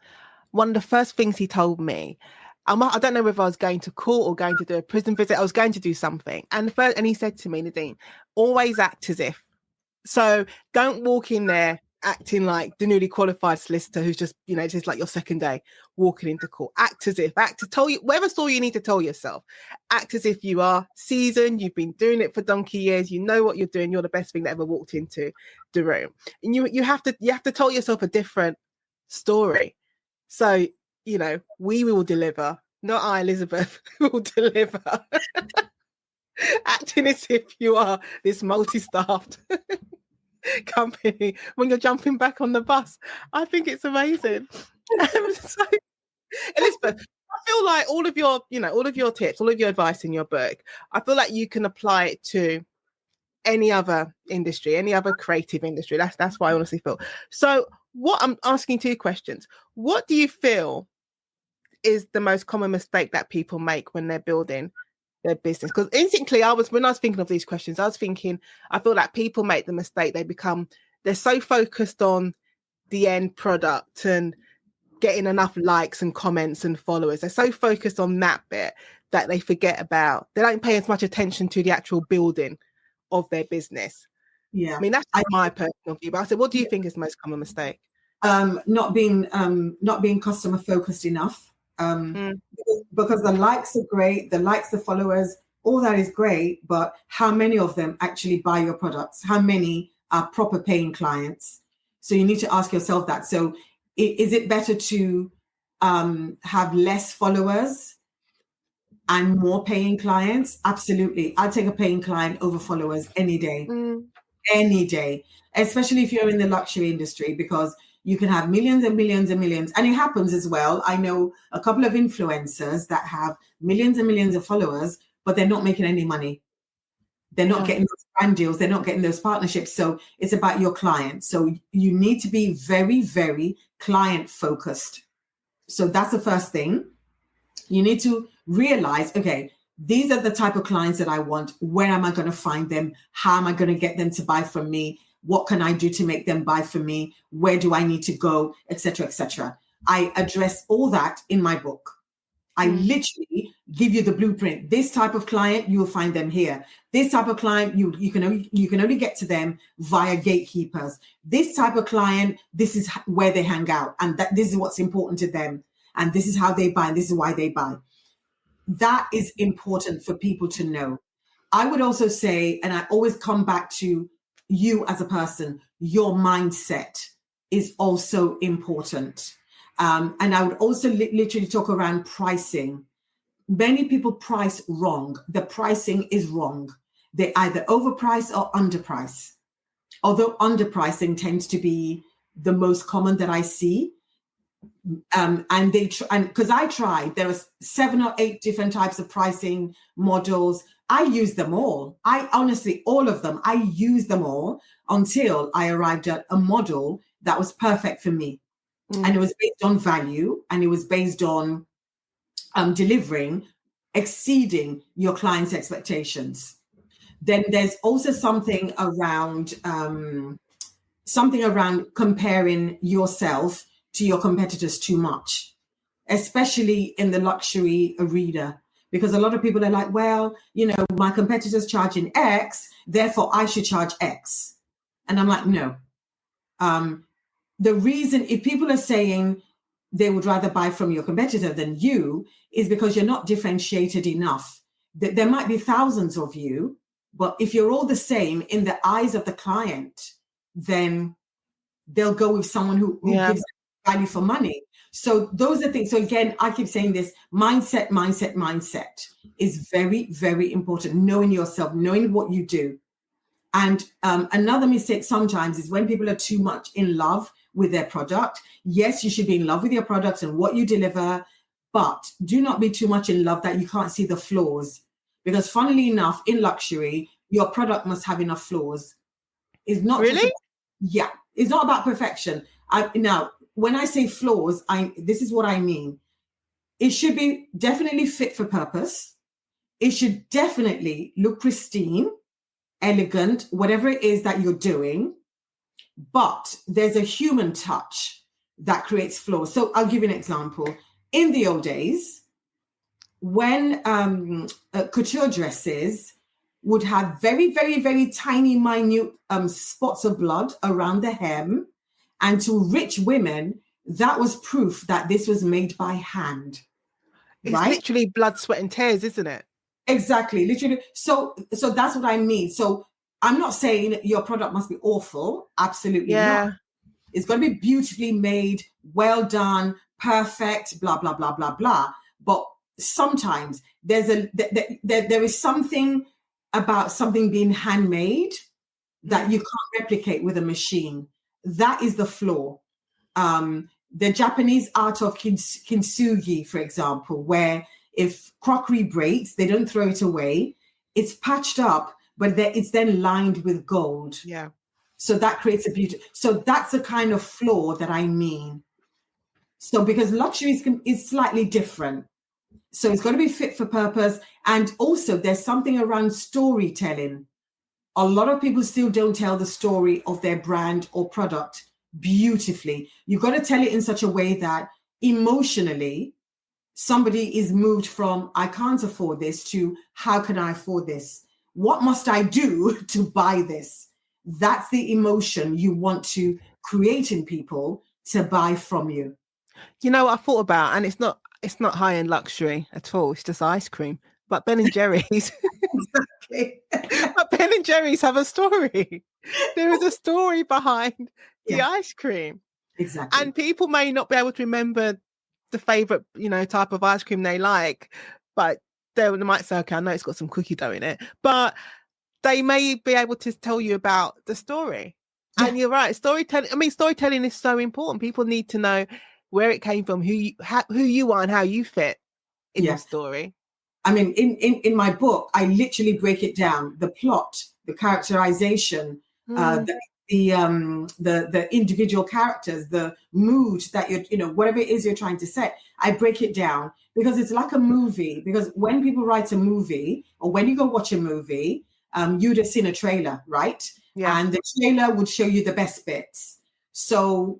one of the first things he told me, I don't know whether I was going to court or going to do a prison visit, I was going to do something. And he said to me, Nadine, always act as if. So don't walk in there acting like the newly qualified solicitor who's just, just like your second day walking into court. Act as if, whatever story you need to tell yourself, act as if you are seasoned, you've been doing it for donkey years, you know what you're doing, you're the best thing that ever walked into the room. And you have to tell yourself a different story. So, we will deliver, not I, Elizabeth, will deliver. Acting as if you are this multi-staffed company when you're jumping back on the bus. I think it's amazing. Elizabeth, I feel like all of your tips, all of your advice in your book, I feel like you can apply it to any other industry, any other creative industry. That's what I honestly feel. So what I'm asking 2 questions. What do you feel is the most common mistake that people make when they're building their business? Because instantly when I was thinking of these questions, I was thinking, I feel like people make the mistake, they're so focused on the end product and getting enough likes and comments and followers. They're so focused on that bit that they don't pay as much attention to the actual building of their business. Yeah. I mean, that's my personal view. But I said, what do you think is the most common mistake? Not being customer focused enough. Because the likes are great, the likes, the followers, all that is great, but how many of them actually buy your products? How many are proper paying clients? So you need to ask yourself that. So is it better to have less followers and more paying clients? Absolutely. I'll take a paying client over followers any day. Any day, especially if you're in the luxury industry, because you can have millions and millions and millions. And it happens as well. I know a couple of influencers that have millions and millions of followers, but they're not making any money. They're not getting those brand deals. They're not getting those partnerships. So it's about your clients. So you need to be very, very client focused. So that's the first thing. You need to realize, okay, these are the type of clients that I want. Where am I going to find them? How am I going to get them to buy from me? What can I do to make them buy from me? Where do I need to go, etc., etc. I address all that in my book. I literally give you the blueprint. This type of client, you will find them here. This type of client, you can only get to them via gatekeepers. This type of client, this is where they hang out, and this is what's important to them, and this is how they buy, and this is why they buy. That is important for people to know. I would also say, and I always come back to you as a person, your mindset is also important. And I would also literally talk around pricing. Many people price wrong. The pricing is wrong. They either overprice or underprice. Although underpricing tends to be the most common that I see. And because I tried, there was 7 or 8 different types of pricing models. I used them all. I honestly, all of them, I used them all until I arrived at a model that was perfect for me. And it was based on value, and it was based on delivering, exceeding your client's expectations. Then there's also something around comparing yourself to your competitors too much, especially in the luxury arena, because a lot of people are like, well, my competitors charging X, therefore I should charge X. And I'm like, no. The reason, if people are saying they would rather buy from your competitor than you, is because you're not differentiated enough. There might be thousands of you, but if you're all the same in the eyes of the client, then they'll go with someone who gives value for money. So those are things. So again, I keep saying this, mindset is very, very important. Knowing yourself, knowing what you do. And another mistake sometimes is when people are too much in love with their product. Yes, you should be in love with your products and what you deliver, but do not be too much in love that you can't see the flaws. Because funnily enough, in luxury, your product must have enough flaws. It's not really? It's not about perfection. Now, when I say flaws, this is what I mean. It should be definitely fit for purpose. It should definitely look pristine, elegant, whatever it is that you're doing. But there's a human touch that creates flaws. So I'll give you an example. In the old days, when couture dresses would have very, very, very tiny, minute spots of blood around the hem. And to rich women, that was proof that this was made by hand. It's right? Literally blood, sweat, and tears, isn't it? Exactly, literally. So that's what I mean. So I'm not saying your product must be awful. Absolutely not. It's going to be beautifully made, well done, perfect, blah, blah, blah, blah, blah. But sometimes there is something about something being handmade that you can't replicate with a machine. That is the flaw. the Japanese art of kintsugi, for example, where if crockery breaks, they don't throw it away. It's patched up, but it's then lined with gold. Yeah. So that creates a beauty. So that's the kind of floor that I mean. So because luxury is slightly different. So it's got to be fit for purpose. And also there's something around storytelling. A lot of people still don't tell the story of their brand or product beautifully. You've got to tell it in such a way that emotionally somebody is moved from, I can't afford this, to how can I afford this? What must I do to buy this? That's the emotion you want to create in people to buy from you. You know what I thought about, and it's not high-end luxury at all. It's just ice cream. But Ben and Jerry's, Exactly. but Ben and Jerry's have a story. There is a story behind the ice cream. Exactly. And people may not be able to remember the favorite, type of ice cream they like, but they might say, okay, I know it's got some cookie dough in it, but they may be able to tell you about the story. Yeah. And you're right. Storytelling is so important. People need to know where it came from, who you are and how you fit in the story. I mean, in my book, I literally break it down: the plot, the characterization, the individual characters, the mood that whatever it is you're trying to set. I break it down because it's like a movie. Because when people write a movie, or when you go watch a movie, you'd have seen a trailer, right? Yeah. And the trailer would show you the best bits. So,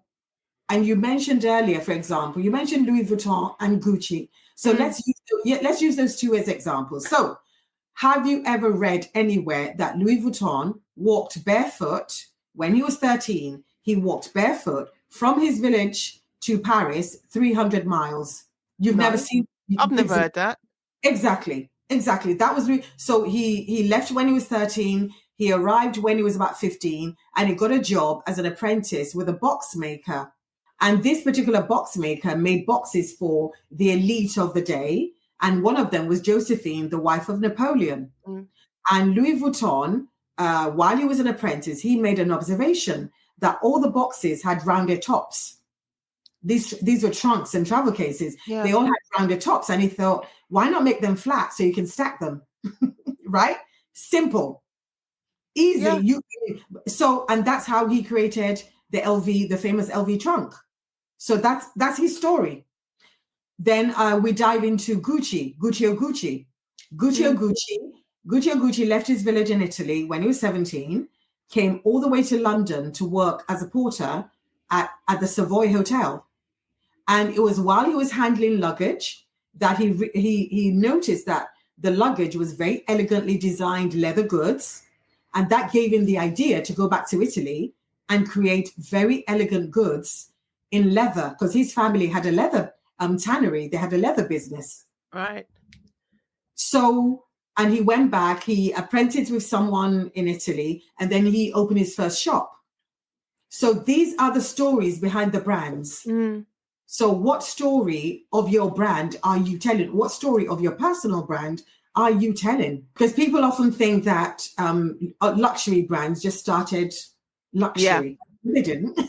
and you mentioned earlier, for example, you mentioned Louis Vuitton and Gucci. So let's use those two as examples. So have you ever read anywhere that Louis Vuitton walked barefoot when he was 13? He walked barefoot from his village to Paris, 300 miles. You've never seen? I've never heard that. Exactly. That was so he left when he was 13. He arrived when he was about 15, and he got a job as an apprentice with a box maker. And this particular box maker made boxes for the elite of the day. And one of them was Josephine, the wife of Napoleon. And Louis Vuitton, while he was an apprentice, he made an observation that all the boxes had rounded tops. These were trunks and travel cases. Yeah. They all had rounded tops. And he thought, why not make them flat so you can stack them? Right? Simple. Easy. Yeah. And that's how he created the famous LV trunk. So that's his story. Then we dive into Gucci left his village in Italy when he was 17, came all the way to London to work as a porter at the Savoy Hotel. And it was while he was handling luggage that he noticed that the luggage was very elegantly designed leather goods. And that gave him the idea to go back to Italy and create very elegant goods in leather, because his family had a leather tannery. They had a leather business. Right. So, and he went back, he apprenticed with someone in Italy, and then he opened his first shop. So these are the stories behind the brands. So what story of your brand are you telling? What story of your personal brand are you telling? Because people often think that luxury brands just started luxury. Yeah. They didn't.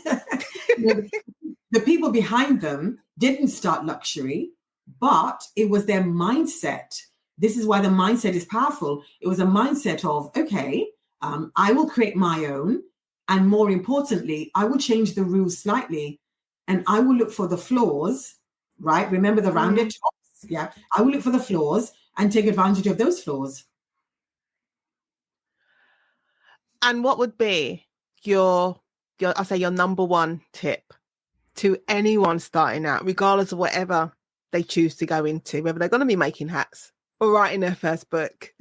The people behind them didn't start luxury, but it was their mindset. This is why the mindset is powerful. It was a mindset of, okay, I will create my own. And more importantly, I will change the rules slightly, and I will look for the flaws, right? Remember the rounded tops? Yeah. I will look for the flaws and take advantage of those flaws. And what would be your number one tip to anyone starting out, regardless of whatever they choose to go into, whether they're going to be making hats or writing their first book?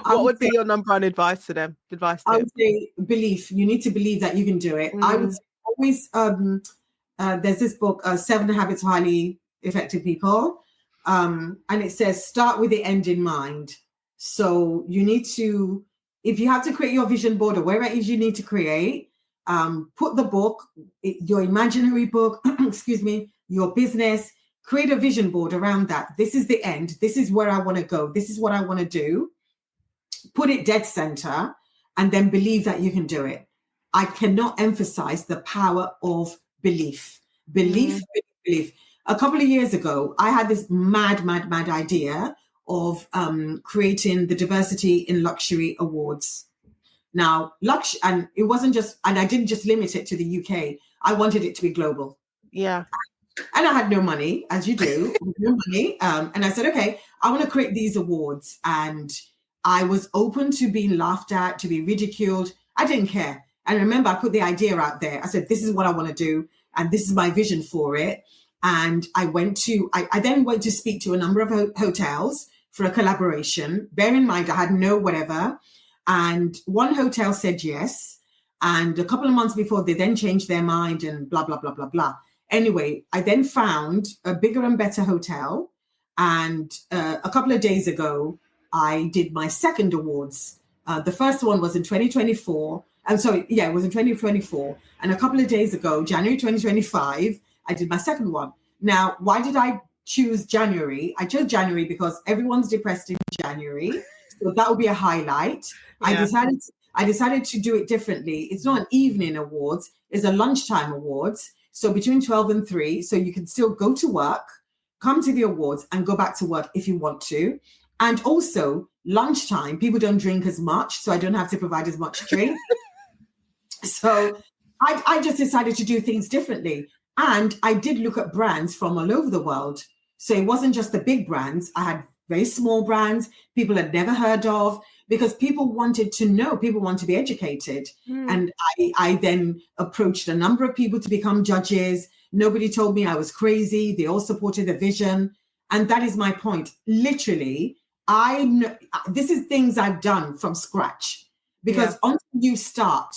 What would be your number one advice to them? I would say belief. You need to believe that you can do it. I would say always, there's this book, 7 Habits of Highly Effective People. And it says, start with the end in mind. So you need to, if you have to create your vision board or wherever it is you need to create, put the book, your imaginary book, your business, create a vision board around that. This is the end. This is where I want to go. This is what I want to do. Put it dead center, and then believe that you can do it. I cannot emphasize the power of belief, Mm. belief. A couple of years ago, I had this mad idea of creating the Diversity in Luxury Awards. Now, and it wasn't just, and I didn't just limit it to the UK. I wanted it to be global. Yeah. And I had no money, as you do, no money. And I said, okay, I want to create these awards. And I was open to being laughed at, to be ridiculed. I didn't care. And remember, I put the idea out there. I said, this is what I want to do. And this is my vision for it. And I then went to speak to a number of hotels for a collaboration. Bear in mind, I had no whatever. And one hotel said yes. And a couple of months before, they then changed their mind and blah, blah, blah, blah, blah. Anyway, I then found a bigger and better hotel. And a couple of days ago, I did my second awards. The first one was in 2024. I'm sorry, yeah, it was in 2024. And a couple of days ago, January 2025, I did my second one. Now, why did I choose January? I chose January because everyone's depressed in January. So that would be a highlight. Yeah. I decided to do it differently. It's not an evening awards, it's a lunchtime awards. So between 12 and 3, so you can still go to work, come to the awards and go back to work if you want to. And also lunchtime, people don't drink as much, so I don't have to provide as much drink. So I just decided to do things differently. And I did look at brands from all over the world. So it wasn't just the big brands. I had very small brands people had never heard of, because people wanted to know, people want to be educated. And I then approached a number of people to become judges. Nobody told me I was crazy. They all supported the vision. And that is my point. Literally, this is things I've done from scratch, because until you start,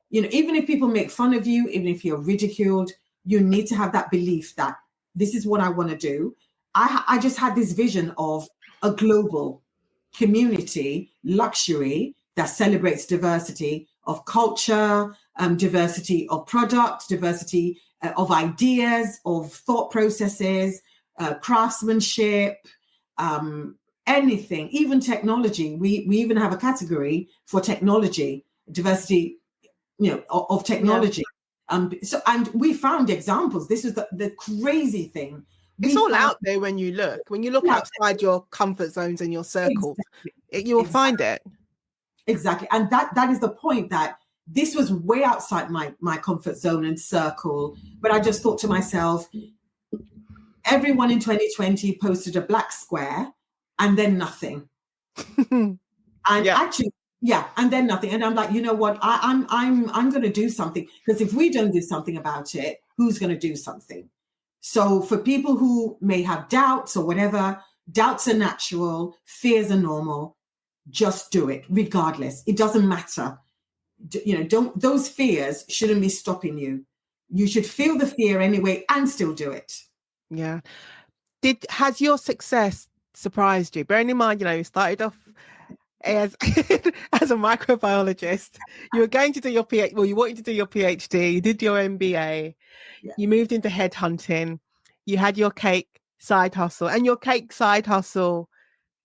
even if people make fun of you, even if you're ridiculed, you need to have that belief that this is what I want to do. I just had this vision of a global community luxury that celebrates diversity of culture, diversity of product, diversity of ideas, of thought processes, craftsmanship, anything, even technology. We even have a category for technology, diversity, of technology. And we found examples. This is the crazy thing. It's all out there when you look outside your comfort zones and your circles, you'll find it. Exactly. And that is the point, that this was way outside my comfort zone and circle. But I just thought to myself, everyone in 2020 posted a black square and then nothing. And actually, and then nothing. And I'm like, you know what? I'm going to do something, because if we don't do something about it, who's going to do something? So for people who may have doubts or whatever, doubts are natural, fears are normal. Just do it regardless. It doesn't matter. Those fears shouldn't be stopping you. You should feel the fear anyway and still do it. Yeah. Has your success surprised you? Bearing in mind, you started off as a microbiologist. You were going to do your PhD. Well, you wanted to do your PhD. You did your MBA. Yeah. You moved into headhunting. You had your cake side hustle, and your cake side hustle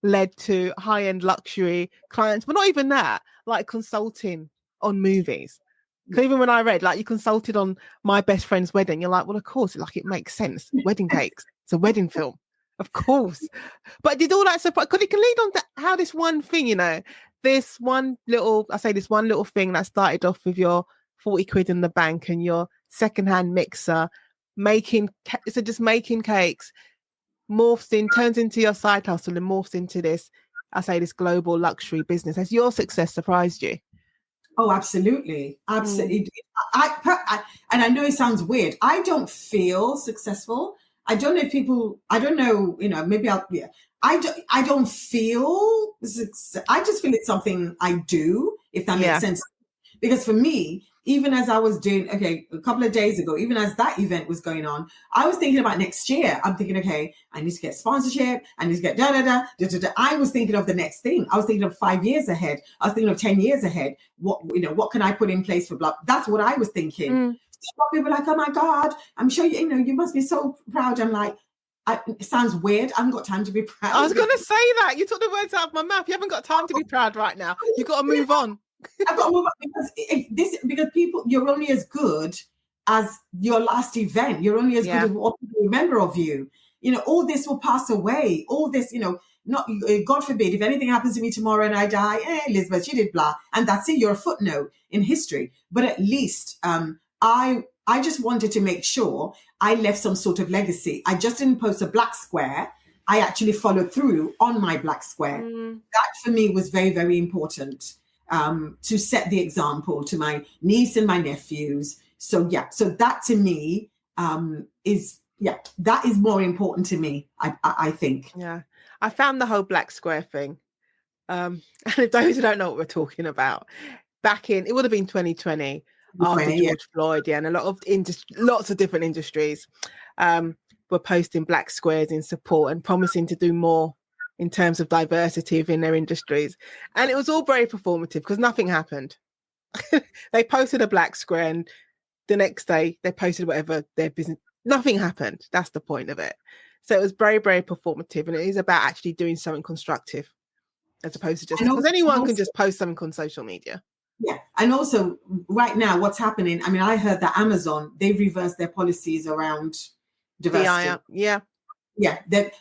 led to high-end luxury clients, but not even that, like consulting on movies. Because even when I read, like, you consulted on My Best Friend's Wedding, you're like, well, of course, it makes sense. Wedding cakes. It's a wedding film. Of course. But did all that surprise? Because it can lead on to how this one thing, this one little thing that started off with your 40 quid in the bank and your secondhand mixer, making cakes, turns into your side hustle and morphs into this global luxury business. Has your success surprised you? Oh, absolutely. Absolutely. And I know it sounds weird. I don't feel successful. I don't know if people, I don't know, maybe I don't feel success. I just feel it's something I do, if that makes sense. Because for me, even as I was doing, a couple of days ago, even as that event was going on, I was thinking about next year. I'm thinking, I need to get sponsorship. I need to get da-da-da. I was thinking of the next thing. I was thinking of 5 years ahead. I was thinking of 10 years ahead. What can I put in place for blah? That's what I was thinking. People are like, oh my God, I'm sure you must be so proud. I'm like, it sounds weird. I haven't got time to be proud. I was going to say that. You took the words out of my mouth. You haven't got time to be proud right now. You've got to move on. I've got to move on because people, you're only as good as your last event. You're only as good Yeah. as what people remember of you. All this will pass away. All this, not God forbid, if anything happens to me tomorrow and I die, Elizabeth, she did blah, and that's it. You're a footnote in history. But at least I just wanted to make sure I left some sort of legacy. I just didn't post a black square. I actually followed through on my black square. That for me was very, very important, to set the example to my niece and my nephews. So that to me that is more important to me, I think. Yeah. I found the whole black square thing. And if those who don't know what we're talking about, back in, it would have been 2020 after George Floyd, and a lot of lots of different industries were posting black squares in support and promising to do more in terms of diversity within their industries. And it was all very performative because nothing happened. They posted a black square and the next day they posted whatever their business, nothing happened. That's the point of it. So it was very, very performative, and it is about actually doing something constructive as opposed to just, because anyone can just post something on social media. Yeah. And also right now what's happening, I mean, I heard that Amazon, they've reversed their policies around diversity. Yeah.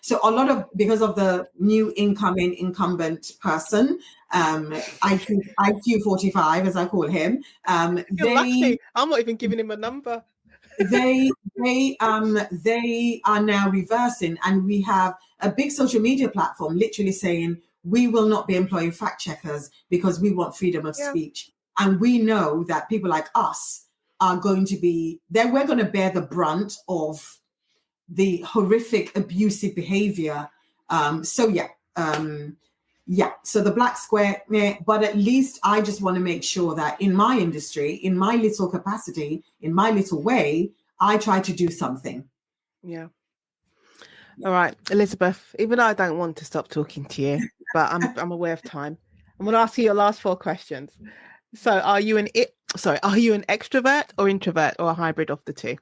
So a lot of, because of the new incumbent person, IQ 45, as I call him, You're lucky. I'm not even giving him a number. they are now reversing, and we have a big social media platform literally saying we will not be employing fact checkers because we want freedom of speech. And we know that people like us are going to be there. We're going to bear the brunt of the horrific abusive behavior. So the black square, but at least I just want to make sure that in my industry, in my little capacity, in my little way, I try to do something. Yeah. All right, Elizabeth, even though I don't want to stop talking to you, but I'm aware of time. I'm going to ask you your last 4 questions. So are you an extrovert or introvert, or a hybrid of the two?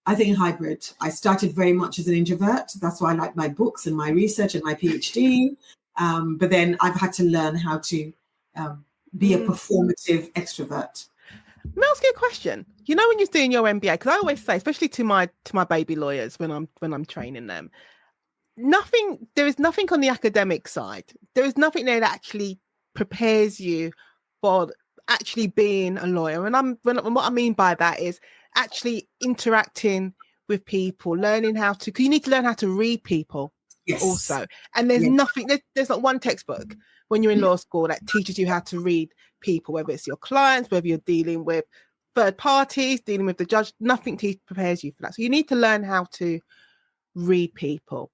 I think hybrid. I started very much as an introvert. That's why I like my books and my research and my PhD. But then I've had to learn how to be a performative extrovert. Let me ask you a question. When you're doing your MBA, because I always say, especially to my baby lawyers when I'm training them, there is nothing on the academic side. There is nothing there that actually prepares you for actually being a lawyer. And what I mean by that is actually interacting with people, learning how to, because you need to learn how to read people also. And there's nothing, there's not one textbook when you're in law school that teaches you how to read people, whether it's your clients, whether you're dealing with third parties, dealing with the judge, nothing prepares you for that. So you need to learn how to read people.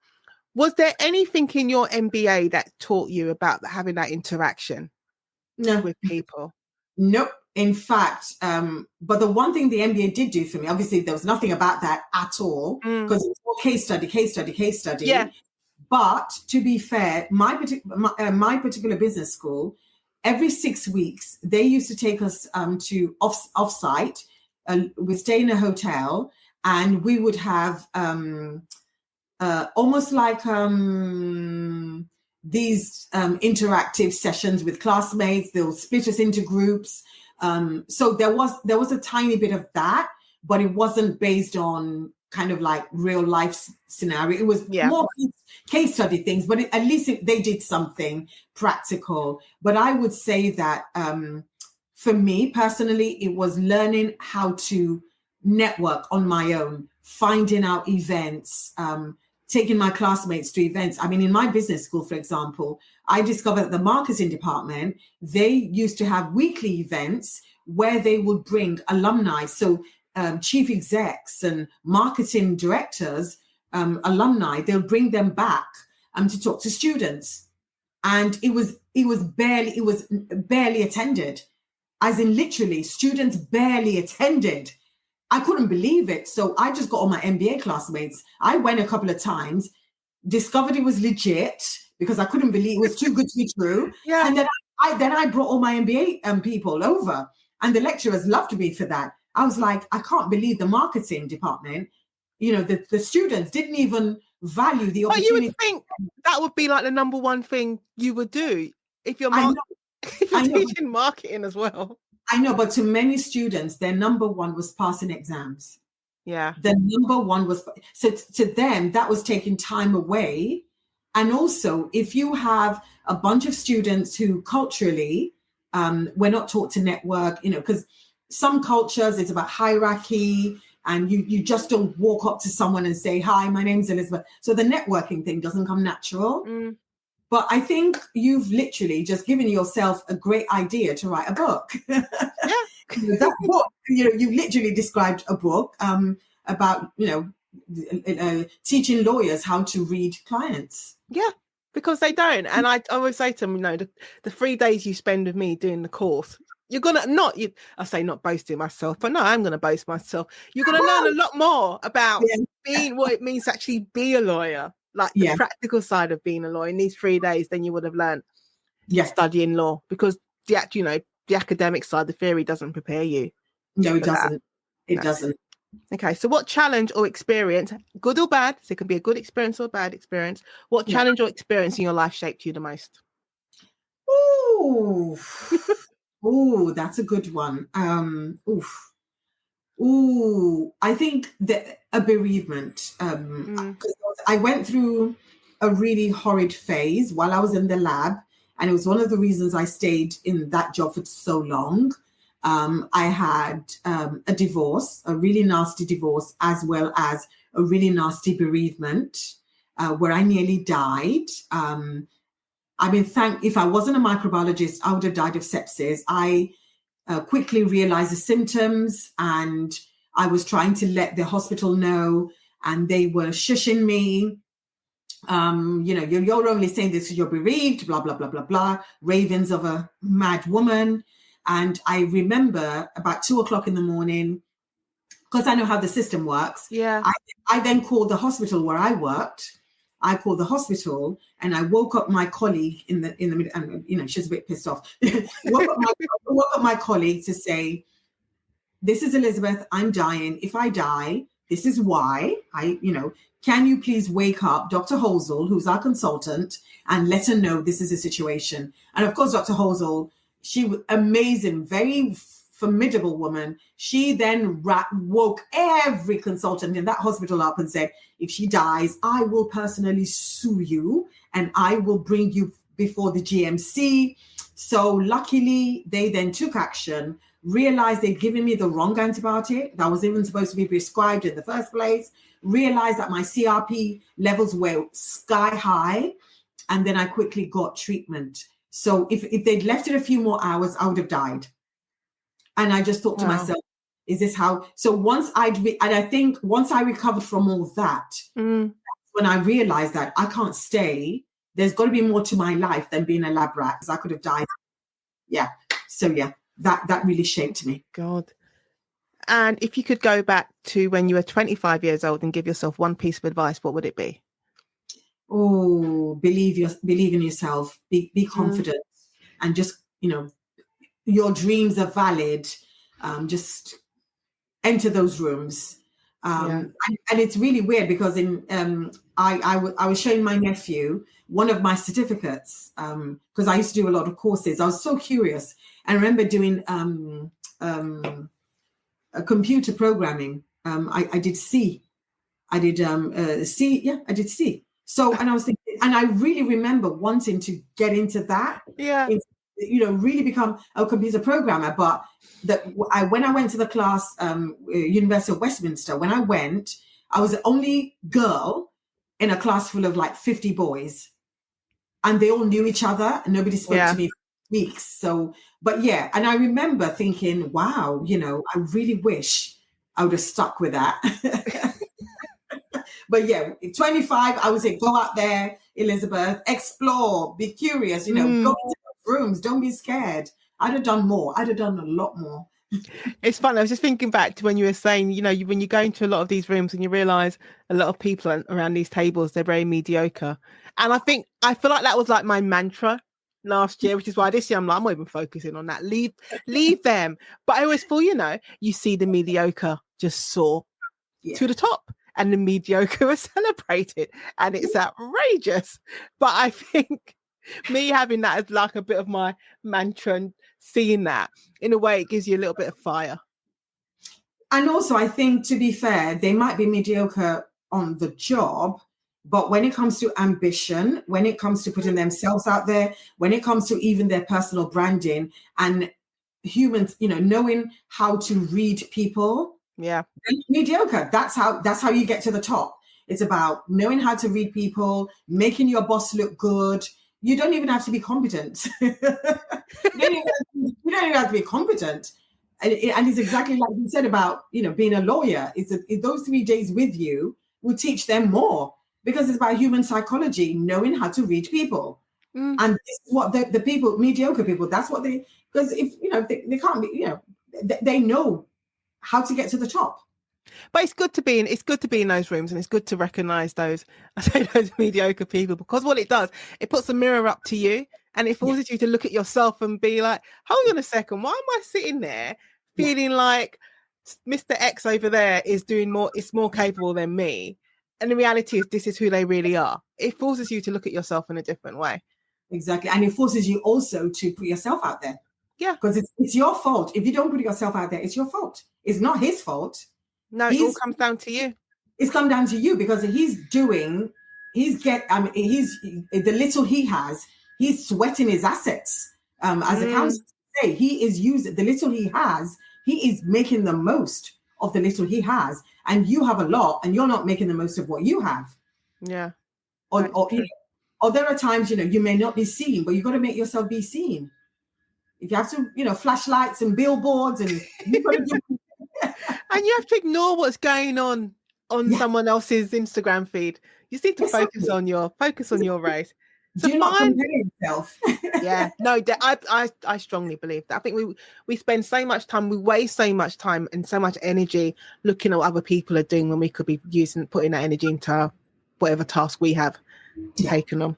Was there anything in your MBA that taught you about having that interaction with people? Nope. In fact, but the one thing the MBA did do for me, obviously there was nothing about that at all, because it was all case study. Yeah. But to be fair, my particular business school, every 6 weeks, they used to take us to off-site. We'd stay in a hotel, and we would have almost like these interactive sessions with classmates. They'll split us into groups. So there was a tiny bit of that, but it wasn't based on kind of like real life scenario. It was more case study things, but at least they did something practical. But I would say that for me personally, it was learning how to network on my own, finding out events, taking my classmates to events. I mean, in my business school, for example, I discovered that the marketing department, they used to have weekly events where they would bring alumni. So chief execs and marketing directors, alumni, they'll bring them back to talk to students. And it was barely attended, as in literally students barely attended. I couldn't believe it. So I just got all my MBA classmates. I went a couple of times, discovered it was legit because I couldn't believe it was too good to be true. Yeah. And then I brought all my MBA people over, and the lecturers loved me for that. I was like, I can't believe the marketing department, the students didn't even value the opportunity. But you would think that would be like the number one thing you would do if you're teaching marketing as well. I know, but to many students, their number one was passing exams. Yeah. The number one was, so to them, that was taking time away. And also, if you have a bunch of students who culturally, we're not taught to network, because some cultures, it's about hierarchy, and you just don't walk up to someone and say, hi, my name's Elizabeth. So the networking thing doesn't come natural. But I think you've literally just given yourself a great idea to write a book. Yeah. That book, you've literally described a book about, teaching lawyers how to read clients. Yeah, because they don't. And I always say to them, the 3 days you spend with me doing the course, you're going to I say not boasting myself, but no, I'm going to boast myself. You're going to learn a lot more about being what it means to actually be a lawyer, like the practical side of being a lawyer in these 3 days than you would have learned studying law, because the academic side, the theory doesn't prepare you. No, it doesn't. It doesn't. Okay, so what challenge or experience, good or bad, so it can be a good experience or a bad experience, what challenge or experience in your life shaped you the most? Ooh, that's a good one. I think that a bereavement. 'Cause I went through a really horrid phase while I was in the lab, and it was one of the reasons I stayed in that job for so long. I had a divorce, a really nasty divorce, as well as a really nasty bereavement where I nearly died. If I wasn't a microbiologist, I would have died of sepsis. I quickly realized the symptoms, and I was trying to let the hospital know, and they were shushing me. You're only saying this because you're bereaved, blah, blah, blah, blah, blah. Ravings of a mad woman. And I remember about 2:00 in the morning, because I know how the system works. Yeah. I then called the hospital where I worked. I called the hospital, and I woke up my colleague in the middle, and she's a bit pissed off. woke up my colleague to say, this is Elizabeth, I'm dying. If I die, this is why. Can you please wake up Dr. Holzel, who's our consultant, and let her know this is a situation. And of course, Dr. Holzel, she was amazing, very formidable woman. She then woke every consultant in that hospital up and said, if she dies, I will personally sue you, and I will bring you before the GMC. So luckily, they then took action, realized they'd given me the wrong antibiotic that was even supposed to be prescribed in the first place, realized that my CRP levels were sky high, and then I quickly got treatment. So if they'd left it a few more hours, I would have died. And I just thought to myself, is this how? So once I recovered from all that, when I realized that I can't stay, there's got to be more to my life than being a lab rat, because I could have died. Yeah. So that really shaped me. God. And if you could go back to when you were 25 years old and give yourself one piece of advice, what would it be? Oh, believe in yourself, be confident, and just, your dreams are valid. Just enter those rooms. And it's really weird because I was showing my nephew one of my certificates, because I used to do a lot of courses. I was so curious. And I remember doing a computer programming. I did C. I did C. Yeah, I did C. So, and I was thinking, and I really remember wanting to get into that. Yeah. Really become a computer programmer. But when I went to the class, University of Westminster, when I went, I was the only girl in a class full of like 50 boys, and they all knew each other, and nobody spoke to me for weeks. So, but yeah, and I remember thinking, wow, I really wish I would have stuck with that. But yeah, 25, I would say, go out there, Elizabeth, explore, be curious, go into rooms, don't be scared. I'd have done more. I'd have done a lot more. It's fun. I was just thinking back to when you were saying, when you go into a lot of these rooms and you realize a lot of people around these tables, they're very mediocre. And I feel like that was like my mantra last year, which is why this year I'm not even focusing on that. Leave them. But I always feel, you see the mediocre just soar to the top, and the mediocre are celebrated, and it's outrageous. But I think Me having that as like a bit of my mantra and seeing that, in a way, it gives you a little bit of fire. And also, I think, to be fair, they might be mediocre on the job, but when it comes to ambition, when it comes to putting themselves out there, when it comes to even their personal branding and humans, knowing how to read people, Yeah. mediocre. That's how you get to the top. It's about knowing how to read people, making your boss look good. You don't even have to be competent. You don't even have to be competent. And it's exactly like you said about, being a lawyer. It's those 3 days with you will teach them more, because it's about human psychology, knowing how to read people. And this is what the people, mediocre people, that's what they, because if, they can't be, they know how to get to the top. But it's good to be in those rooms, and it's good to recognize those mediocre people, because what it does, it puts a mirror up to you, and it forces you to look at yourself and be like, hold on a second, why am I sitting there feeling like Mr. X over there is more capable than me? And the reality is, this is who they really are. It forces you to look at yourself in a different way. Exactly. And it forces you also to put yourself out there. Yeah. Because it's your fault. If you don't put yourself out there, it's your fault. It's not his fault. No, it all comes down to you. It's come down to you, because the little he has, he's sweating his assets. As accountants say, he is using the little he has, he is making the most of the little he has. And you have a lot, and you're not making the most of what you have. Yeah. Or there are times, you may not be seen, but you've got to make yourself be seen. If you have to, flashlights and billboards, and you've got to do. And you have to ignore what's going on someone else's Instagram feed. You just need to focus on your race. So do not compare yourself. Yeah, no, I strongly believe that. I think we spend so much time, we waste so much time and so much energy looking at what other people are doing, when we could be putting that energy into whatever task we have taken on.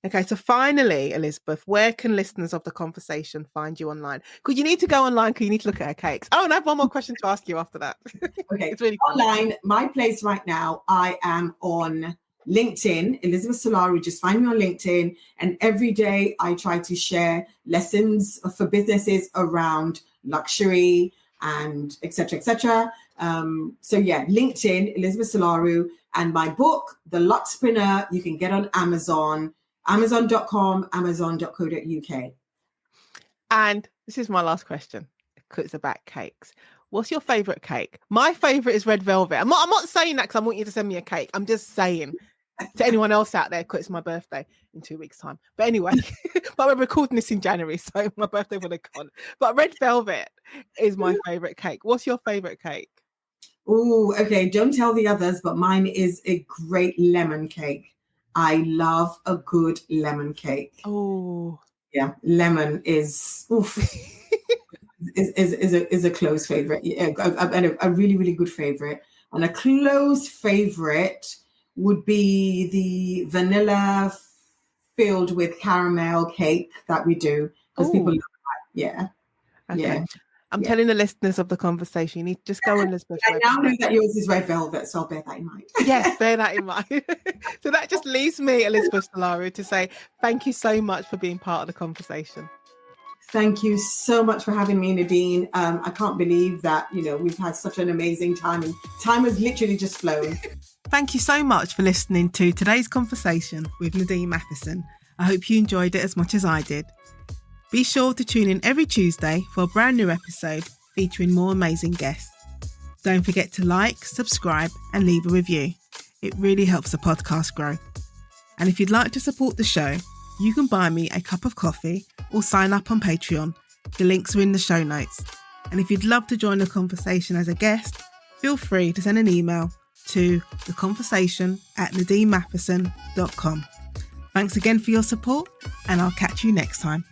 Okay, so finally, Elizabeth, where can listeners of the conversation find you online? Because you need to go online, because you need to look at her cakes. Oh, and I have one more question to ask you after that. Okay, it's really online, my place right now, I am on LinkedIn, Elizabeth Solaru. Just find me on LinkedIn, and every day I try to share lessons for businesses around luxury and etc. So yeah, LinkedIn, Elizabeth Solaru, and my book, The LUXPreneur, you can get on Amazon. Amazon.com, amazon.co.uk. And this is my last question, because it's about cakes. What's your favorite cake? My favorite is red velvet. I'm not saying that because I want you to send me a cake. I'm just saying to anyone else out there, because it's my birthday in 2 weeks' time. But anyway, but we're recording this in January, so my birthday would have gone. But red velvet is my favorite cake. What's your favorite cake? Oh, okay. Don't tell the others, but mine is a great lemon cake. I love a good lemon cake. Oh, yeah, lemon is is a close favorite. Yeah, a really, really good favorite. And a close favorite would be the vanilla filled with caramel cake that we do, because people love that. Yeah. Okay. Yeah. I'm telling the listeners of the conversation, you need to just go on Elizabeth's website. I now know that yours is red velvet, so I'll bear that in mind. Yes, bear that in mind. So that just leaves me, Elizabeth Solaru, to say thank you so much for being part of the conversation. Thank you so much for having me, Nadine. I can't believe that, we've had such an amazing time, and time has literally just flown. Thank you so much for listening to today's conversation with Nadine Matheson. I hope you enjoyed it as much as I did. Be sure to tune in every Tuesday for a brand new episode featuring more amazing guests. Don't forget to like, subscribe, and leave a review. It really helps the podcast grow. And if you'd like to support the show, you can buy me a cup of coffee or sign up on Patreon. The links are in the show notes. And if you'd love to join the conversation as a guest, feel free to send an email to theconversation@nadineMatheson.com. Thanks again for your support, and I'll catch you next time.